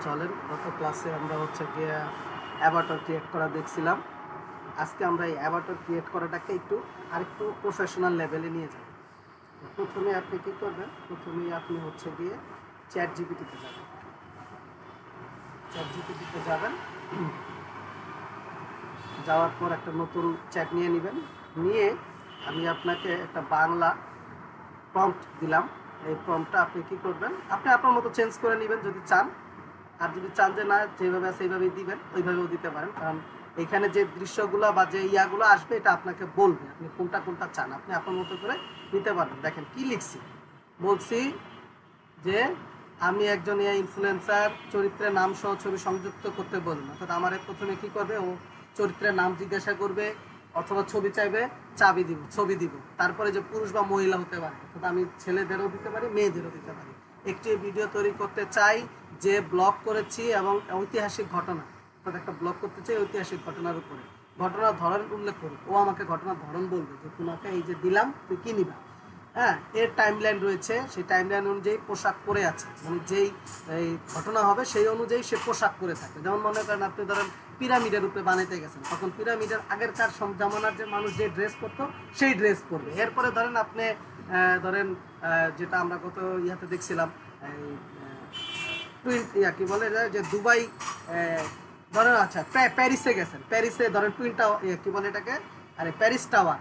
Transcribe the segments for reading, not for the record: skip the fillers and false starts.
চলেন গত ক্লাসে আমরা হচ্ছে গিয়ে অ্যাভাটার ক্রিয়েট করা দেখছিলাম। আজকে আমরা এই অ্যাভাটার ক্রিয়েট করাটাকে আরেকটু প্রফেশনাল লেভেলে নিয়ে যাব। প্রথমে আপনি কী করবেন, প্রথমেই আপনি হচ্ছে গিয়ে চ্যাট জিপিটিতে যাবেন। চ্যাট জিপিটিতে যাবেন, যাওয়ার পর একটা নতুন চ্যাট নিয়ে নেবেন। নিয়ে আমি আপনাকে একটা বাংলা প্রম্পট দিলাম। এই প্রম্পটটা আপনি কী করবেন, আপনি আপনার মতো চেঞ্জ করে নেবেন যদি চান। আর যদি চান যে না যেভাবে আছে সেইভাবেই দিবেন, ওইভাবেও দিতে পারেন। কারণ এখানে যে দৃশ্যগুলো বা যে ইয়াগুলো আসবে এটা আপনাকে বলবে আপনি কোনটা কোনটা চান, আপনি আপনার মতো করে নিতে পারবেন। দেখেন কি লিখছি, বলছি যে আমি একজন এআই ইনফ্লুয়েন্সার, চরিত্রের নাম সহ ছবি সংযুক্ত করতে বলুন। অর্থাৎ আমার প্রথমে কি করবে, ও চরিত্রের নাম জিজ্ঞাসা করবে অথবা ছবি চাইবে, ছবি দিব। তারপরে যে পুরুষ বা মহিলা হতে পারে, অর্থাৎ আমি ছেলেদেরও দিতে পারি, মেয়েদেরও দিতে পারি। একটি ভিডিও তৈরি করতে চাই যে ব্লগ করেছি এবং ঐতিহাসিক ঘটনা, অর্থাৎ একটা ব্লগ করতে চাই ঐতিহাসিক ঘটনার উপরে। ঘটনার ধরন উল্লেখ করুক, ও আমাকে ঘটনার ধরন বলবে যে তোমাকে এই যে দিলাম তুই কি নিবা। হ্যাঁ, এর টাইমলাইন রয়েছে, সেই টাইমলাইন অনুযায়ী পোশাক পরে আছে, মানে যেই এই ঘটনা হবে সেই অনুযায়ী সে পোশাক পরে থাকে। যেমন মনে করেন আপনি ধরেন পিরামিডের উপরে বানাইতে গেছেন, তখন পিরামিডের আগেরকার জামানার যে মানুষ যে ড্রেস পরতো সেই ড্রেস পরবে। এরপরে ধরেন আপনি ধরেন যেটা আমরা গত ইয়াতে দেখছিলাম, টুইন কি বলে যে দুবাই, ধরেন আচ্ছা প্যারিসে গেছেন, প্যারিসে ধরেন টুইন টাওয়ার কি বলে এটাকে, আরে প্যারিস টাওয়ার,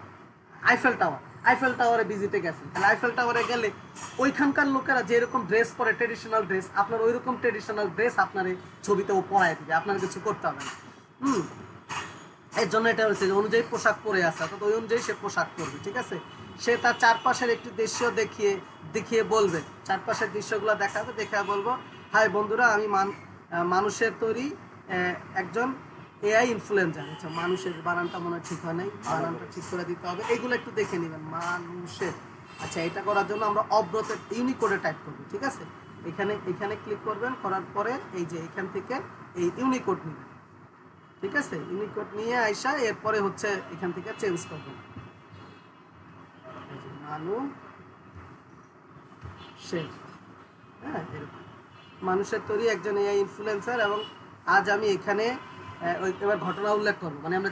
আইফেল টাওয়ারে ভিজিটে গেছেন। তাহলে আইফেল টাওয়ারে গেলে ওইখানকার লোকেরা যেরকম ড্রেস পরে, ট্রেডিশনাল ড্রেস, আপনার ওই রকম ট্রেডিশনাল ড্রেস আপনার এই ছবিতেও পরায় দিবে, আপনার কিছু করতে হবে না। এর জন্য এটা হচ্ছে যে অনুযায়ী পোশাক পরে আসে, অর্থাৎ ওই অনুযায়ী সে পোশাক পরবে। ঠিক আছে, সে তার চারপাশের একটি দৃশ্য দেখিয়ে বলবে, চারপাশের দৃশ্যগুলো দেখাবে, দেখে বলবো হাই বন্ধুরা, আমি মানুষের তৈরি একজন এআই ইনফ্লুয়েন্সার। আচ্ছা, মানুষের বানানটা মনে হয় ঠিক হয় নাই, বানানটা ঠিক করে দিতে হবে, এগুলো একটু দেখে নেবেন। মানুষের, আচ্ছা এটা করার জন্য আমরা অব্রতের ইউনিকোডে টাইপ করবো। ঠিক আছে, এখানে ক্লিক করবেন, করার পরে এই যে এখান থেকে এই ইউনিকোড নেবেন। ঠিক আছে, ইউনিকোড নিয়ে আইসা এরপরে হচ্ছে এখান থেকে চেঞ্জ করবেন। হ্যাঁ, মানুষের তৈরি একজন এআই ইনফ্লুয়েন্সার, এবং আজ আমি এখানে এবার ঘটনা উল্লেখ করবো, মানে আমরা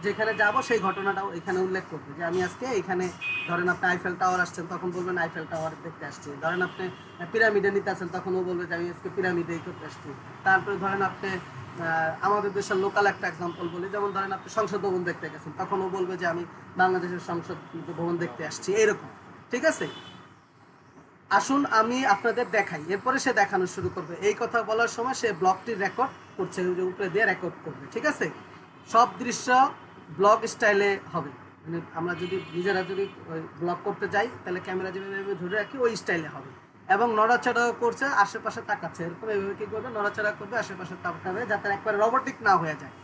যেখানে যাব সেই ঘটনাটাও এখানে উল্লেখ করবো। যে আমি আজকে এখানে ধরেন আপনি আইফেল টাওয়ার আসছেন, তখন বলবেন আইফেল টাওয়ার দেখতে আসছি। ধরেন আপনি পিরামিডে নিতে আসছেন, তখন ও বলবে যে আমি আজকে পিরামিডেই করতে আসছি। তারপরে ধরেন আপনি আমাদের দেশের লোকাল একটা এক্সাম্পল বলি, যেমন ধরেন আপনি সংসদ ভবন দেখতে গেছেন, তখন ও বলবে যে আমি বাংলাদেশের সংসদ ভবন দেখতে আসছি, এরকম। ঠিক আছে, আসুন আমি আপনাদের দেখাই। এরপরে সে দেখানো শুরু করবে। এই কথা বলার সময় সে ব্লগটি রেকর্ড করছে, উপরে দিয়ে রেকর্ড করবে। ঠিক আছে, সব দৃশ্য ব্লগ স্টাইলে হবে, মানে আমরা যদি নিজেরা যদি ব্লগ করতে যাই তাহলে ক্যামেরা যেভাবে ধরে রাখি ওই স্টাইলে হবে। এবং নড়াচড়াও করছে, আশেপাশে তাকাচ্ছে, এরকম এইভাবে কী করবে, নড়াচড়া করবে, আশেপাশে তাকাবে, যাতে একবার রোবটিক না হয়ে যায়।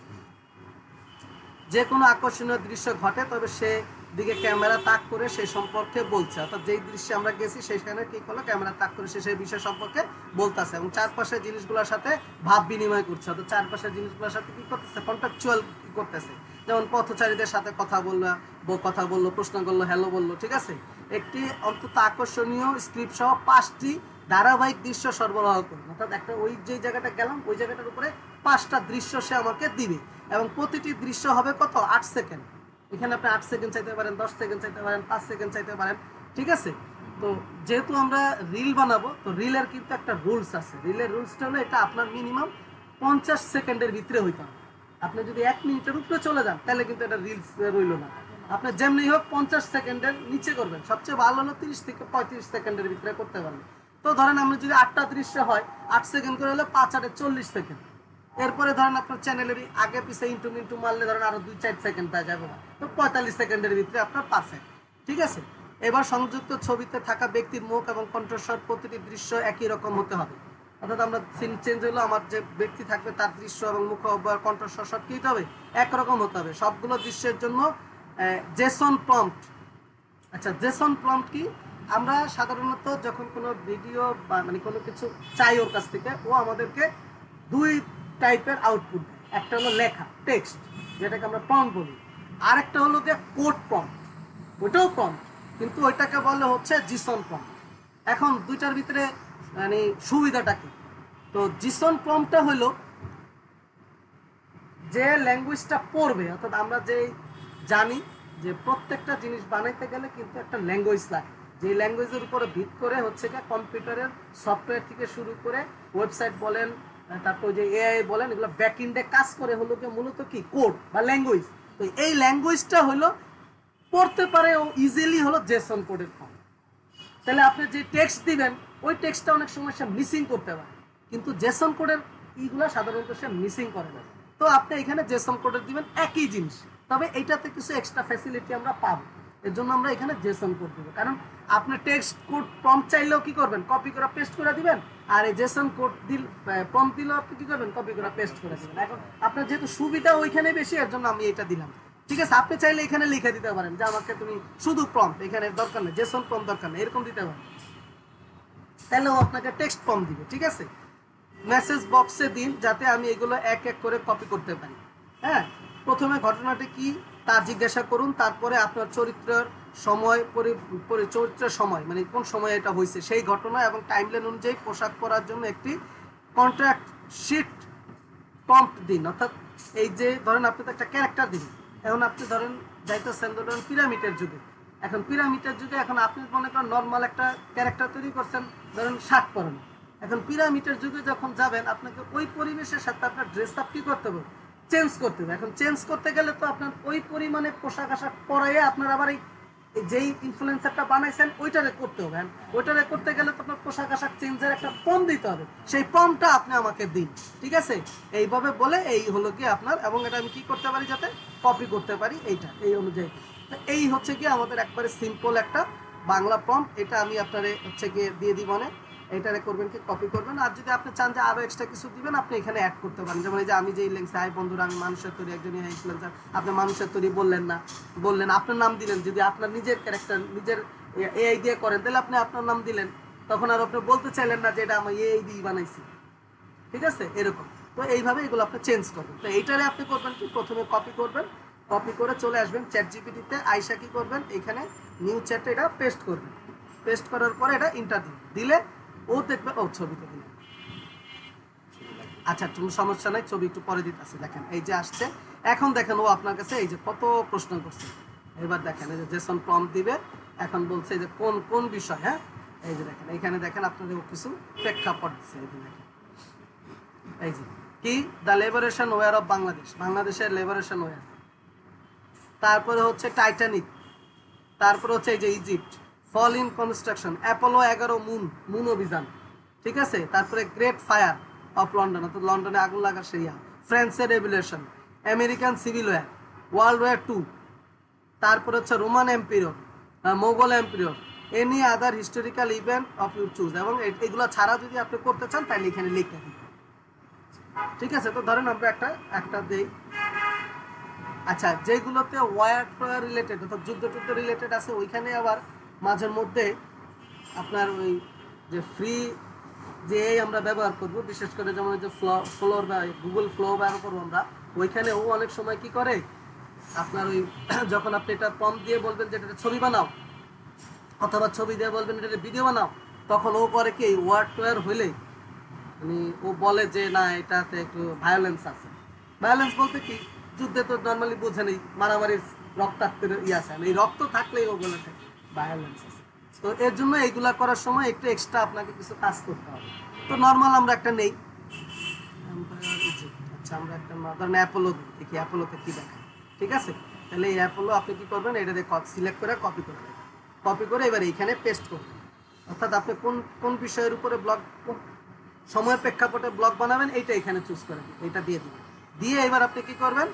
যে কোনো আকর্ষণীয় দৃশ্য ঘটে তবে সে দিকে ক্যামেরা তাক করে সেই সম্পর্কে বলছে, অর্থাৎ যেই দৃশ্যে আমরা গেছি সেখানে কি করলো, ক্যামেরা তাক করে সে সেই বিষয় সম্পর্কে বলতেছে, এবং চারপাশের জিনিসগুলোর সাথে ভাব বিনিময় করছে, অর্থাৎ চারপাশের জিনিসগুলোর সাথে কি করতেছে, কন্ট্যাকচুয়াল করতেছে। যেমন পথচারীদের সাথে কথা বললো, প্রশ্ন করলো, হ্যালো বললো। ঠিক আছে, একটি অন্তত আকর্ষণীয় স্ক্রিপ্ট সহ 5টি ধারাবাহিক দৃশ্য সরবরাহ করুন, অর্থাৎ একটা ওই যে জায়গাটা গেলাম ওই জায়গাটার উপরে 5টা দৃশ্য সে আমাকে দিবে, এবং প্রতিটি দৃশ্য হবে কত, 8 সেকেন্ড। এখানে আপনি 8 সেকেন্ড চাইতে পারেন, 10 সেকেন্ড চাইতে পারেন, 5 সেকেন্ড চাইতে পারেন। ঠিক আছে, তো যেহেতু আমরা রিল বানাবো, তো রিলের কিন্তু একটা রুলস আছে। রিলের রুলসটা হলো এটা আপনার মিনিমাম 50 সেকেন্ডের ভিতরে হইতে হবে। আপনি যদি 1 মিনিটের উপরে চলে যান তাহলে কিন্তু এটা রিলস রইল না। আপনি যেমনি হোক 50 সেকেন্ডের নিচে করবেন, সবচেয়ে ভালো হলো 30 থেকে 35 সেকেন্ডের ভিতরে করতে পারবেন। তো ধরেন আমরা যদি 8টা দৃশ্য হয়, 8 সেকেন্ড করে হলে 5 8 40 সেকেন্ড। এরপরে ধরেন আপনার চ্যানেলেরই আগে পিছে ইন্টু মারলে ধরেন আরো 2-4 সেকেন্ড পাওয়া যাবে, তো 45 সেকেন্ডের ভিতরে আপনার পারফেক্ট। ঠিক আছে, এবার সংযুক্ত ছবিতে থাকা ব্যক্তির মুখ এবং কণ্ঠস্বর প্রতিটি দৃশ্য একই রকম হতে হবে, অর্থাৎ আমরা সিন চেঞ্জ হলো, আমার যে ব্যক্তি থাকবে তার দৃশ্য এবং মুখ কণ্ঠস্বর সব কি হতে হবে, একরকম হতে হবে সবগুলো দৃশ্যের জন্য। জেসন প্রম্পট, আচ্ছা জেসন প্রম্পট কি, আমরা সাধারণত যখন কোনো ভিডিও বা মানে কোনো কিছু চাই ওর কাছ থেকে, ও আমাদেরকে 2 টাইপের আউটপুট দেয়। একটা হলো লেখা টেক্সট, যেটাকে আমরা প্রম্পট বলি, আর একটা হলো যে কোড প্রম্পট, ওইটাও প্রম্পট, কিন্তু ওইটাকে বলে হচ্ছে জিসন প্রম্পট। এখন দুইটার ভিতরে মানে সুবিধাটা কি, তো জিসন প্রম্পটটা হলো যে ল্যাঙ্গুয়েজটা পড়বে, অর্থাৎ আমরা যে জানি যে প্রত্যেকটা জিনিস বানাইতে গেলে কিন্তু একটা ল্যাঙ্গুয়েজ লাগে, যে ল্যাঙ্গুয়েজের উপরে ভিত করে হচ্ছে কি কম্পিউটারের সফটওয়্যার থেকে শুরু করে ওয়েবসাইট বলেন, তারপর যে এআই বলেন, এগুলো ব্যাক এন্ডে কাজ করে হলো কি মূলত কি কোড বা ল্যাঙ্গুয়েজ। তো এই ল্যাঙ্গুয়েজটা হলো পড়তে পারে ও ইজিলি হলো জেসন কোডের ফর্ম। তাহলে আপনি যে টেক্সট দিবেন ওই টেক্সটটা অনেক সময় সে মিসিং করতে পারে, কিন্তু জেসন কোডের ইগুলো সাধারণত সে মিসিং করে না। তো আপনি এখানে জেসন কোডের দিবেন একই জিনিস, তবে এইটাতে কিছু এক্সট্রা ফ্যাসিলিটি আমরা পাবো, এর জন্য আমরা এখানে জেসন কোড দিব। কারণ আপনি টেক্সট কোড প্রম্পট চাইলেও কি করবেন, কপি করে পেস্ট করে দিবেন, আর এই জেসন কোড দিল প্রম্পট দিলেও আপনি কি করবেন, কপি করে পেস্ট করে দিবেন। এখন আপনার যেহেতু সুবিধা ওইখানে বেশি, এর জন্য আমি এটা দিলাম। ঠিক আছে, আপনি চাইলে এখানে লিখে দিতে পারেন যে আমাকে তুমি শুধু প্রম্পট, এখানে দরকার নেই জেসন প্রম্পট দরকার নেই, এরকম দিতে পারেন, তাহলে ও আপনাকে টেক্সট প্রম্পট দিবে। ঠিক আছে, মেসেজ বক্সে দিন যাতে আমি এগুলো এক এক করে কপি করতে পারি। হ্যাঁ, প্রথমে ঘটনাটি কি তা জিজ্ঞাসা করুন, তারপরে আপনার চরিত্রের সময় চরিত্রের সময় মানে কোন সময় এটা হয়েছে সেই ঘটনা এবং টাইমলাইন অনুযায়ী পোশাক পরার জন্য একটি কন্ট্রাক্ট শিট প্রম্পট দিন। অর্থাৎ এই যে ধরেন আপনি তো একটা ক্যারেক্টার দিন, এখন আপনি ধরেন যাইতেছেন ধরেন পিরামিডের যুগে, এখন পিরামিডের যুগে এখন আপনি মনে করেন নর্মাল একটা ক্যারেক্টার তৈরি করছেন, ধরেন শার্ট পরেন। এখন পিরামিডের যুগে যখন যাবেন আপনাকে ওই পরিবেশের সাথে আপনার ড্রেস আপ কি করতে হবে, চেঞ্জ করতে হবে। এখন চেঞ্জ করতে গেলে তো আপনার ওই পরিমাণে পোশাক আশাক পরাইয়ে আপনার আবার এই যেই ইনফ্লুয়েন্সারটা বানাইছেন ওইটারে করতে হবে, ওইটারে করতে গেলে তো আপনার পোশাক আশাক চেঞ্জের একটা ফর্ম দিতে হবে, সেই ফর্মটা আপনি আমাকে দিন। ঠিক আছে, এইভাবে বলে এই হলো কি আপনার, এবং এটা আমি কি করতে পারি যাতে কপি করতে পারি এইটা এই অনুযায়ী। এই হচ্ছে কি আমাদের একবারে সিম্পল একটা বাংলা প্রম্পট, এটা আমি আপনারে হচ্ছে গিয়ে দিয়ে দিব, মানে এটারে করবেন কি কপি করবেন। আর যদি আপনি চান যে আরো এক্সট্রা কিছু দিবেন আপনি এখানে অ্যাড করতে পারেন, যেমন এই যে আমি যে লিখছি হাই বন্ধুরা আমি মানুষের তৈরি একজন ইনফ্লুয়েন্সার, আপনি মানুষের তৈরি বললেন না, বললেন আপনার নাম দিলেন। যদি আপনার নিজের ক্যারেক্টার নিজের এআই দিয়ে করেন তাহলে আপনি আপনার নাম দিলেন, তখন আর আপনি বলতে চাইলেন না যে এটা আমি এআই দিয়ে বানাইছি। ঠিক আছে, এরকম। তো এইভাবে এগুলো আপনি চেঞ্জ করবেন। তো এইটারে আপনি করবেন কি প্রথমে কপি করবেন, কপি করে চলে আসবেন চ্যাট জিপিটিতে, আইসা কি করবেন এখানে নিউ চ্যাটে এটা পেস্ট করবেন, পেস্ট করার পরে এটা ইন্টার দিলে ও দেখবে ও ছবিতে দিলেন। আচ্ছা তুমি সমস্যা নাই, ছবি একটু পরে দিতেছে, দেখেন এই যে আসছে। এখন দেখেন ও আপনার কাছে এই যে কত প্রশ্ন করছে, এবার দেখেন এই যে জেসন প্রম্পট দিবে, এখন বলছে যে কোন কোন বিষয়। হ্যাঁ, এই যে দেখেন এখানে দেখেন আপনাদের কিছু প্রেক্ষাপট দিচ্ছে, এই যে দেখেন এই যে কি the liberation war of Bangladesh, বাংলাদেশের লিবারেশন ওয়ার, তারপরে হচ্ছে টাইটানিক, তারপরে হচ্ছে এই যে Egypt, fall in construction, Apollo 11 moon অভিযান। ঠিক আছে, তারপরে গ্রেট ফায়ার অফ লন্ডন, অর্থাৎ লন্ডনে আগুন লাগার সেইয়া, ফ্রান্সের revolution, American civil war, world war 2, তারপরে হচ্ছে Roman emperor, Mughal emperor, any other historical event of your choose. এবং এগুলো ছাড়া যদি আপনি করতে চান তাহলে এখানে লিখে দিন। ঠিক আছে, তো ধরেন আমরা একটা দেই। আচ্ছা, যেগুলোতে ওয়ার টোয়ার রিলেটেড অর্থাৎ যুদ্ধ টুদ্ধ রিলেটেড আছে ওইখানে আবার মাঝের মধ্যে আপনার ওই যে ফ্রি যে আমরা ব্যবহার করব, বিশেষ করে যেমন ওই যে ফ্লোর বা গুগল ফ্লো ব্যবহার করবো আমরা, ওইখানে ও অনেক সময় কি করে আপনার ওই যখন আপনি এটা প্রম্পট দিয়ে বলবেন যে এটা ছবি বানাও, অথবা ছবি দিয়ে বলবেন এটা ভিডিও বানাও, তখন ও করে কি ওয়ার্ড টোয়ার হইলে মানে ও বলে যে না এটাতে একটু ভায়োলেন্স আছে। ভায়োলেন্স বলতে কি, যুদ্ধে তো নর্মালি বোঝে নেই মারামারির রক্তাক্তের আছে, এই রক্ত থাকলেই ও বলে থাকে ভায়োলেন্স আছে। তো এর জন্য এইগুলা করার সময় একটু এক্সট্রা আপনাকে কিছু কাজ করতে হবে। তো নর্মাল আমরা একটা নেই, আচ্ছা আমরা একটা ধরেন অ্যাপোলো দেখি, অ্যাপোলোতে কি দেখায়। ঠিক আছে, তাহলে এই অ্যাপোলো আপনি কি করবেন, এটা সিলেক্ট করে কপি করবেন, কপি করে এবার এইখানে পেস্ট করবেন। অর্থাৎ আপনি কোন কোন বিষয়ের উপরে ব্লগ সময়ের প্রেক্ষাপটে ব্লগ বানাবেন এইটা এখানে চুজ করে এইটা দিয়ে দিবেন, দিয়ে এবার আপনি কি করবেন।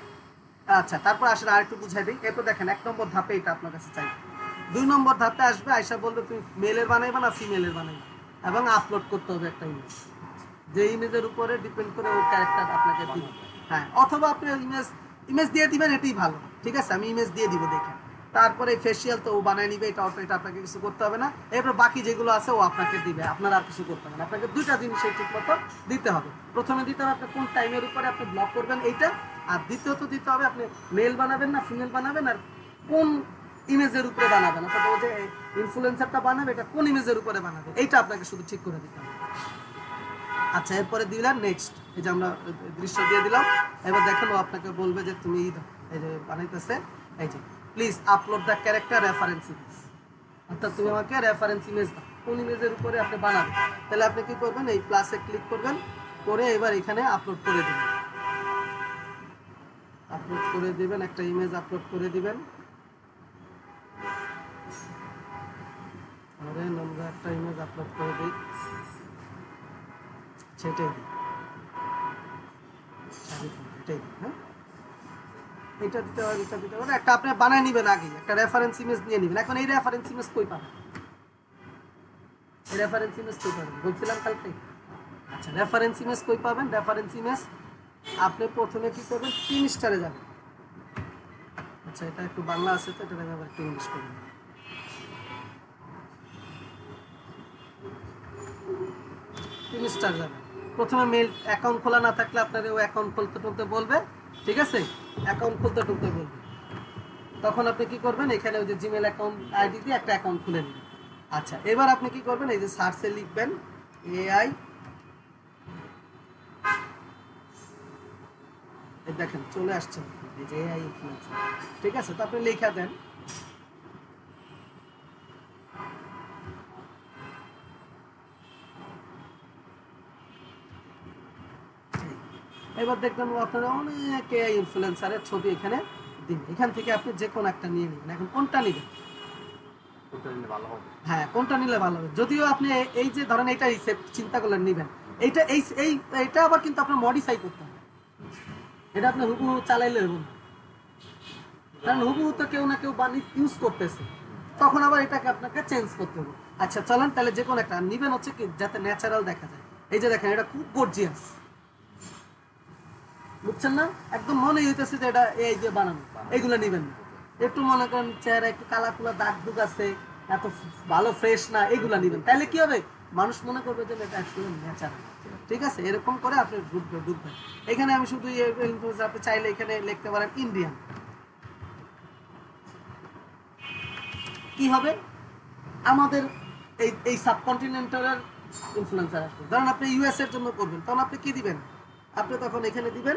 আচ্ছা, তারপর আসলে আর একটু বুঝাই দিই। এরপর দেখেন 1 নম্বর ধাপে এটা আপনার কাছে চাই, 2 নম্বর ধাপে আসবে, আয়সা বলবে তুমি মেলের বানাইবা না ফিমেলের বানাইবা, এবং আপলোড করতে হবে একটা ইমেজ, যে ইমেজের উপরে ডিপেন্ড করে ওর ক্যারেক্টার আপনাকে দিবে। হ্যাঁ, অথবা আপনি ইমেজ দিয়ে দিবেন, এটাই ভালো। ঠিক আছে, আমি ইমেজ দিয়ে দিব দেখেন, তারপরে ফেসিয়াল তো ও বানায় নিবে, এটা এটা আপনাকে কিছু করতে হবে না। এরপর বাকি যেগুলো আছে ও আপনাকে দিবে, আপনার আর কিছু করতে হবে না। আপনাকে 2টা জিনিসই ঠিক মতো দিতে হবে। প্রথমে দিতে হবে আপনি কোন টাইমের উপরে আপনি ব্লগ করবেন এইটা, আর দ্বিতীয়ত দিতে হবে আপনি মেল বানাবেন না ফিমেল বানাবেন, আর কোন ইমেজের উপরে বানাবেন, অর্থাৎ ও যে ইনফ্লুয়েন্সারটা বানাবে এটা কোন ইমেজের উপরে বানাবে এইটা আপনাকে শুধু ঠিক করে দিতে হবে। আচ্ছা, এরপরে দিলাম নেক্সট। এই যে আমরা দৃশ্য দিয়ে দিলাম। এবার দেখেন ও আপনাকে বলবে যে তুমি এই যে বানাইতেছে, এই যে please upload the character reference image, অর্থাৎ তুমি আমাকে রেফারেন্স ইমেজ দাও, কোন ইমেজের উপরে আপনি বানাবেন। তাহলে আপনি কি করবেন, এই প্লাসে ক্লিক করবেন, করে এবার এখানে আপলোড করে দিবেন। আপলোড করে দিবেন, একটা ইমেজ আপলোড করে দিবেন। আমরা একটা ইমেজ আপলোড করে দিই, সেটাই দিই, এটাই দিই। হ্যাঁ, এটা দিতে হবে, এটা দিতে হবে, একটা আপনি বানায় নেবেন, আগে একটা রেফারেন্স ইমেজ নিয়ে নেবেন। এখন এই রেফারেন্স ইমেজ কই পাবেন, এই রেফারেন্স ইমেজ কই পাবেন বলছিলাম কালকে। আচ্ছা, রেফারেন্স ইমেজ কই পাবেন, রেফারেন্স ইমেজ আপনি প্রথমে কি করবেন, পিন স্টারে যাবেন। আচ্ছা, এটা একটু বাংলা আছে তো এটা আবার একটু ইংলিশ করবেন। পিন স্টার যাবেন, প্রথমে মেল অ্যাকাউন্ট খোলা না থাকলে আপনার ও অ্যাকাউন্ট খুলতে টুলতে বলবে, ঠিক আছে, অ্যাকাউন্ট খুলতে টুলতে বলবে। তখন আপনি কি করবেন, এখানে ওই যে জিমেল অ্যাকাউন্ট আইডি দিয়ে একটা অ্যাকাউন্ট খুলে নেবেন। আচ্ছা, এবার আপনি কি করবেন, এই যে সার্চে লিখবেন এআই, এই দেখেন চলে আসছে এই যে এআই ইনফ্লুয়েন্সার, ঠিক আছে। তো আপনি লেখা দেন এবার দেখবেন ও আপনারা অনেক এআই ইনফ্লুয়েন্সারের ছবি এখানে দিবেন। এখান থেকে আপনি যে কোনো একটা নিয়ে নেবেন। এখন কোনটা নেবেন, হ্যাঁ কোনটা নিলে ভালো হবে। যদিও আপনি এই যে ধরেন এইটা চিন্তা করলেন নেবেন, এইটা এইটা আবার কিন্তু আপনার মডিফাই করতে হবে, এটা আপনি হুবহু চালাইলে হবে না, কারণ হুবহু তো কেউ না কেউ বানিয়ে ইউজ করতেছে, তখন আবার এটাকে আপনাকে চেঞ্জ করতে হবে। আচ্ছা চলেন তাহলে যে কোনো একটা নিবেন, হচ্ছে কি যাতে ন্যাচারাল দেখা যায়। এই যে দেখেন এটা খুব গর্জিয়াস, বুঝছেন না, একদম মনে হইতেছে যে এটা এই যে বানানো, এইগুলো নিবেন না। একটু মনে করেন চেহারা একটু কালা কুলা দাগ দুগ আছে, এত ভালো ফ্রেশ না, এগুলা নিবেন। তাহলে কি হবে, মানুষ মনে করবে যে এটা আসলে ন্যাচারাল, ঠিক আছে। এরকম করে আপনি ঢুকবেন। এখানে আমি শুধু আপনি চাইলে এখানে লিখতে পারেন ইন্ডিয়ান, কি হবে, আমাদের এই সাবকন্টিনেন্টালের ইনফ্লুয়েন্সার আসবে। ধরেন আপনি ইউএস এর জন্য করবেন, তখন আপনি কি দিবেন, আপনি তখন এখানে দিবেন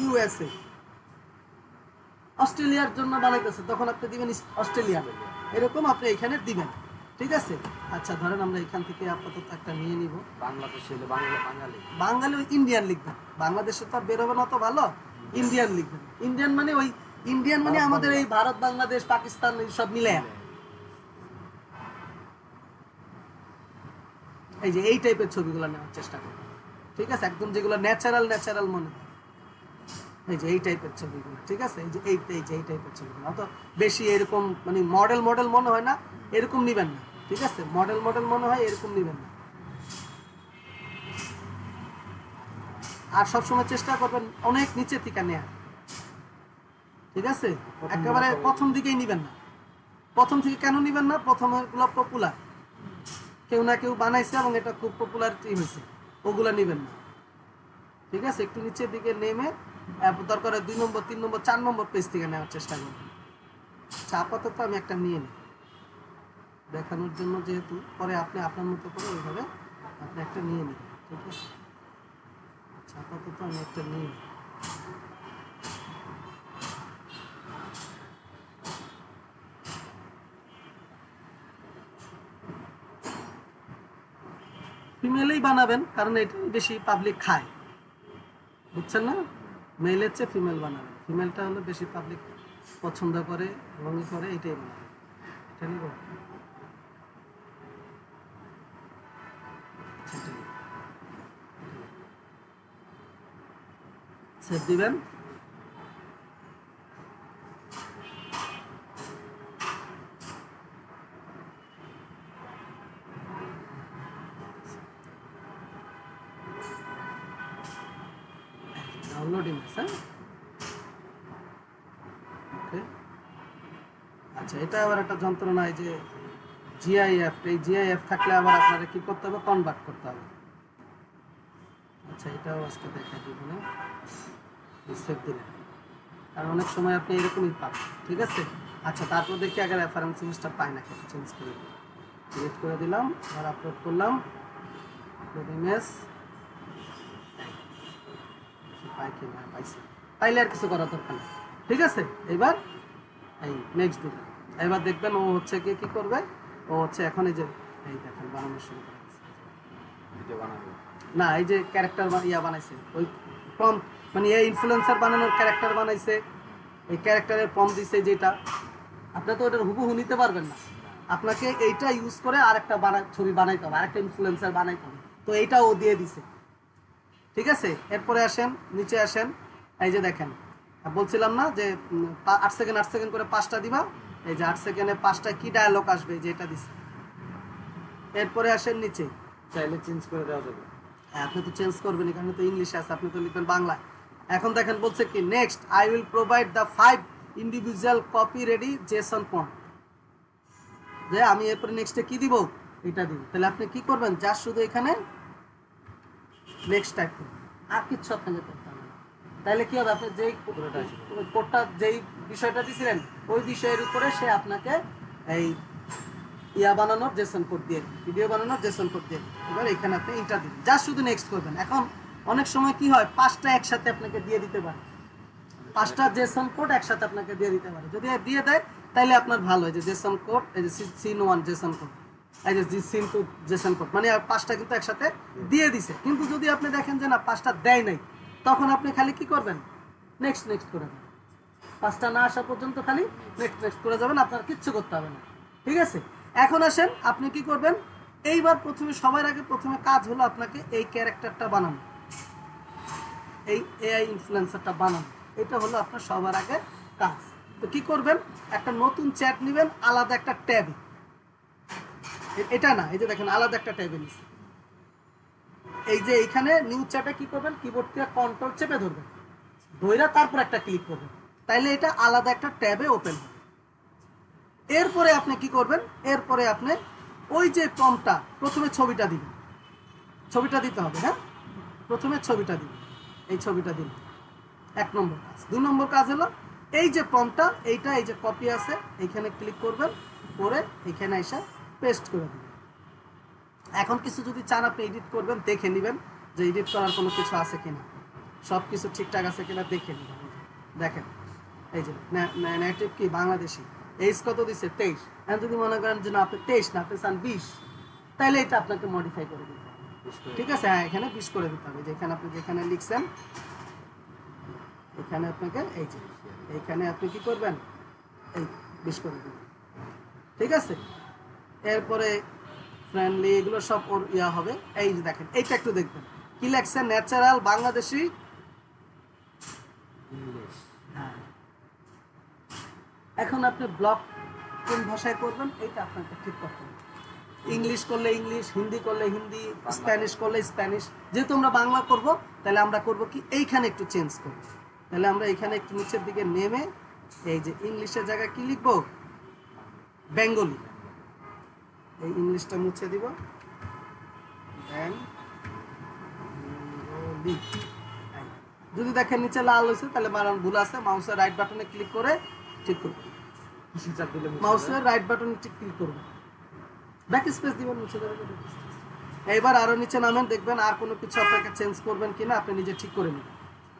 ইউএসএ। অস্ট্রেলিয়ার জন্য বানাইতেছে, তখন আপনি দিবেন অস্ট্রেলিয়া, এরকম আপনি এখানে দিবেন, ঠিক আছে। আচ্ছা ধরেন আমরা এখান থেকে আপাতত একটা নিয়ে নিব, বাংলাদেশ হলে বাঙালি, বাঙালি ওই ইন্ডিয়ান লিখবেন, বাংলাদেশে তো আর বেরোবে না তো ভালো, ইন্ডিয়ান লিখবেন। ইন্ডিয়ান মানে ওই ইন্ডিয়ান মানে আমাদের এই ভারত বাংলাদেশ পাকিস্তান সব মিলে, এই যে এই টাইপের ছবিগুলো নেওয়ার চেষ্টা করবেন, ঠিক আছে, একদম যেগুলো ন্যাচারাল ন্যাচারাল মনে হয়, এই যে এই টাইপের ছবিগুলো, ঠিক আছে। এই যে এই টাইপের ছবিগুলো অত বেশি এরকম মানে মডেল মডেল মনে হয় না, এরকম নিবেন না, ঠিক আছে, মডেল মডেল মনে হয় এরকম নিবেন না। আর সবসময় চেষ্টা করবেন অনেক নিচে থেকে নেয়া, ঠিক আছে, একেবারে প্রথম দিকেই নিবেন না। প্রথম থেকে কেন নিবেন না, প্রথমের গুলো পপুলার, কেউ না কেউ বানাইছে এবং এটা খুব পপুলারিটি হয়েছে, ওগুলা নিবেন না, ঠিক আছে। একটু নিচের দিকে নেমে দরকার 2 নম্বর 3 নম্বর 4 নম্বর পেজ থেকে নেওয়ার চেষ্টা করবেন। আচ্ছা আপাতত আমি একটা নিয়ে নিই দেখানোর জন্য, যেহেতু পরে আপনি আপনার মতো করে ওইভাবে আপনি একটা নিয়ে নিন, ঠিক আছে। আচ্ছা আপাতত আমি একটা নিয়ে নিই। ফিমেলেই বানাবেন, কারণ এটা বেশি পাবলিক খায়, বুঝছেন না, মেলের চেয়ে ফিমেল বানাবেন, ফিমেলটা হলো বেশি পাবলিক পছন্দ করে এবং করে, এটাই বানাবেন, এটা নিব। সেভ দিবেন, ডাউনলোডিং আছে, ওকে। আচ্ছা এটা আবার একটা যন্ত্রণা, এই যে জিআইএফ, এই জিআইএফ থাকলে আবার আপনারা কি করতে হবে, কনভার্ট করতে হবে। আচ্ছা এটাও আজকে দেখা দিব না, সেভ দিলেন, কারণ অনেক সময় আপনি এরকমই পাবেন, ঠিক আছে। আচ্ছা তারপর দেখি আগে রেফারেন্স ইমেজটা পাই নাকি, চেঞ্জ করে ডিলিট করে দিলাম আর আপলোড করলাম। ইমেজ পাই কি না পাইছি, তাইলে আর কিছু করার দরকার নেই। ঠিক আছে, এবার এই নেক্সট দিবেন। এবার দেখবেন ও হচ্ছে কি করবে, ও হচ্ছে এখন এই যে এই দেখেন বানানো শুরু করে দিচ্ছে। ভিডিও বানাবো না, এই যে ক্যারেক্টার ইয়া বানাইছে, ওই প্রম্পট মানে এই ইনফ্লুয়েন্সার বানানোর ক্যারেক্টার বানাইছে, এই ক্যারেক্টারের প্রম্পট দিছে যেটা, আপনি তো ওটার হুবহু নিতে পারবেন না, আপনাকে এইটা ইউজ করে আরেকটা ছবি বানাইতে হবে, আরেকটা ইনফ্লুয়েন্সার বানাইতে হবে, তো এইটা ও দিয়ে দিছে। ঠিক আছে, এরপরে আসেন নিচে আসেন, এই যে দেখেন বলছিলাম না যে 8 সেকেন্ড 8 সেকেন্ড করে 5টা দিবা, এই যে 8 সেকেন্ডে 5টা কি ডায়ালগ আসবে যে এটা দিছে। এরপরে আসেন নিচে, চাইলে চেঞ্জ করে দেওয়া যাবে। হ্যাঁ, আপনি তো চেঞ্জ করবেন, এখানে তো ইংলিশে আছে, আপনি তো লিখবেন বাংলায়। এখন দেখেন বলছে কি next I will provide the 5 individual copy ready Jason font, যে আমি এরপরে নেক্সটে কি দিব, এটা দিব। তাহলে আপনি কি করবেন, যা শুধু এখানে নেক্সট টাইপ করবেন, আর কিছু আপনাকে করতে হবে না। তাহলে কি হবে, আপনি যেই কোডটা যেই বিষয়টা দিয়েছিলেন ওই বিষয়ের উপরে সে আপনাকে এই ইয়া বানানোর জেসন কোড দিয়ে, ভিডিও বানানোর জেসন কোড দিয়ে। এবার এখানে আপনি ইন্টার দিবেন, যা শুধু নেক্সট করবেন। এখন অনেক সময় কি হয়, 5টা একসাথে আপনাকে দিয়ে দিতে পারে, 5টা জেসন কোড একসাথে আপনাকে দিয়ে দিতে পারে। যদি দিয়ে দেয় তাহলে আপনার ভালো, হয় যে জেসন কোড, এই যে সিন 1 জেসন কোড, এই যে সিন 2 জেসন কোড, মানে 5টা কিন্তু একসাথে দিয়ে দিছে। কিন্তু যদি আপনি দেখেন যে না 5টা দেয় নাই, তখন আপনি খালি কি করবেন, নেক্সট নেক্সট করে দেবেন, 5টা না আসা পর্যন্ত খালি নেক্সট নেক্সট করে যাবেন, আপনার কিচ্ছু করতে হবে না। ঠিক আছে, এখন আসেন আপনি কি করবেন, এইবার প্রথমে সবার আগে প্রথমে কাজ হলো আপনাকে এই ক্যারেক্টারটা বানানো, এই এআই ইনফ্লুয়েন্সারটা বানানো, এটা হলো আপনার সবার আগে কাজ। তো কি করবেন, একটা নতুন চ্যাট নেবেন, আলাদা একটা ট্যাবে, এটা না, এই যে দেখেন আলাদা একটা ট্যাবে নিচ্ছে, এই যে এইখানে নিউ চ্যাটে কি করবেন, কিবোর্ড থেকে কন্ট্রোল চেপে ধরবেন, ধইরা তারপর একটা ক্লিক করবেন, তাইলে এটা আলাদা একটা ট্যাবে ওপেন হবে। এরপরে আপনি কি করবেন, এরপরে আপনি ওই যে প্রম্পটটা প্রথমে ছবিটা দিবেন, ছবিটা দিতে হবে, হ্যাঁ প্রথমে ছবিটা দিবেন, এই ছবিটা দিন 1 নম্বর কাজ। 2 নম্বর কাজ হলো এই যে প্রম্পটটা, এইটা এই যে কপি আছে এইখানে ক্লিক করবেন, করে এখানে এসে পেস্ট করে দিবেন। এখন কিছু যদি চান আপনি এডিট করবেন, দেখে নেবেন যে এডিট করার কোনো কিছু আছে কিনা, সব কিছু ঠিকঠাক আছে কিনা দেখে নেবেন। দেখেন এই যে নেটিভ কি বাংলাদেশি, এইজ কত দিচ্ছে 23, এখন যদি মনে করেন যে না আপনি 23 না আপনি চান 20, তাহলে এটা আপনাকে মডিফাই করে দিতে হবে। ঠিক আছে, হ্যাঁ এখানে 20 করে দিতে হবে, যেখানে আপনি যেখানে লিখছেন এখানে আপনাকে এই যে এইখানে আপনি কি করবেন, এই 20 করে দিবেন। ঠিক আছে, এরপরে ফ্রেন্ডলি এগুলো সব ওর ইয়া হবে। এই যে দেখেন এইটা একটু দেখবেন কি লেখছে, ন্যাচারাল বাংলাদেশি ইংলিশ। হ্যাঁ, এখন আপনি ব্লগ কোন ভাষায় করবেন এইটা আপনাকে ঠিক করতে হবে, ইংলিশ করলে ইংলিশ, হিন্দি করলে হিন্দি, স্প্যানিশ করলে স্প্যানিশ। যেহেতু আমরা বাংলা করব তাহলে আমরা করব কি এইখানে একটু চেঞ্জ করব, তাহলে আমরা এখানে একটু নিচের দিকে নেমে এই যে ইংলিশের জায়গায় কি লিখবো, বেঙ্গলি, এই ইংলিশটা মুছে দিব, বেঙ্গলি। যদি দেখেন নিচে লাল হয়েছে তাহলে বানান ভুল আছে, মাউসের রাইট বাটনে ক্লিক করে ঠিক করব, কিসে চাপ দিলে মুছে মাউসের রাইট বাটনে ক্লিক করব, ব্যাক স্পেস দিবেন, মুছে দেবেন। এইবার আরো নিচে নামেন, দেখবেন আর কোনো কিছু আপনাকে চেঞ্জ করবেন কিনা আপনি নিজে ঠিক করে নেবেন।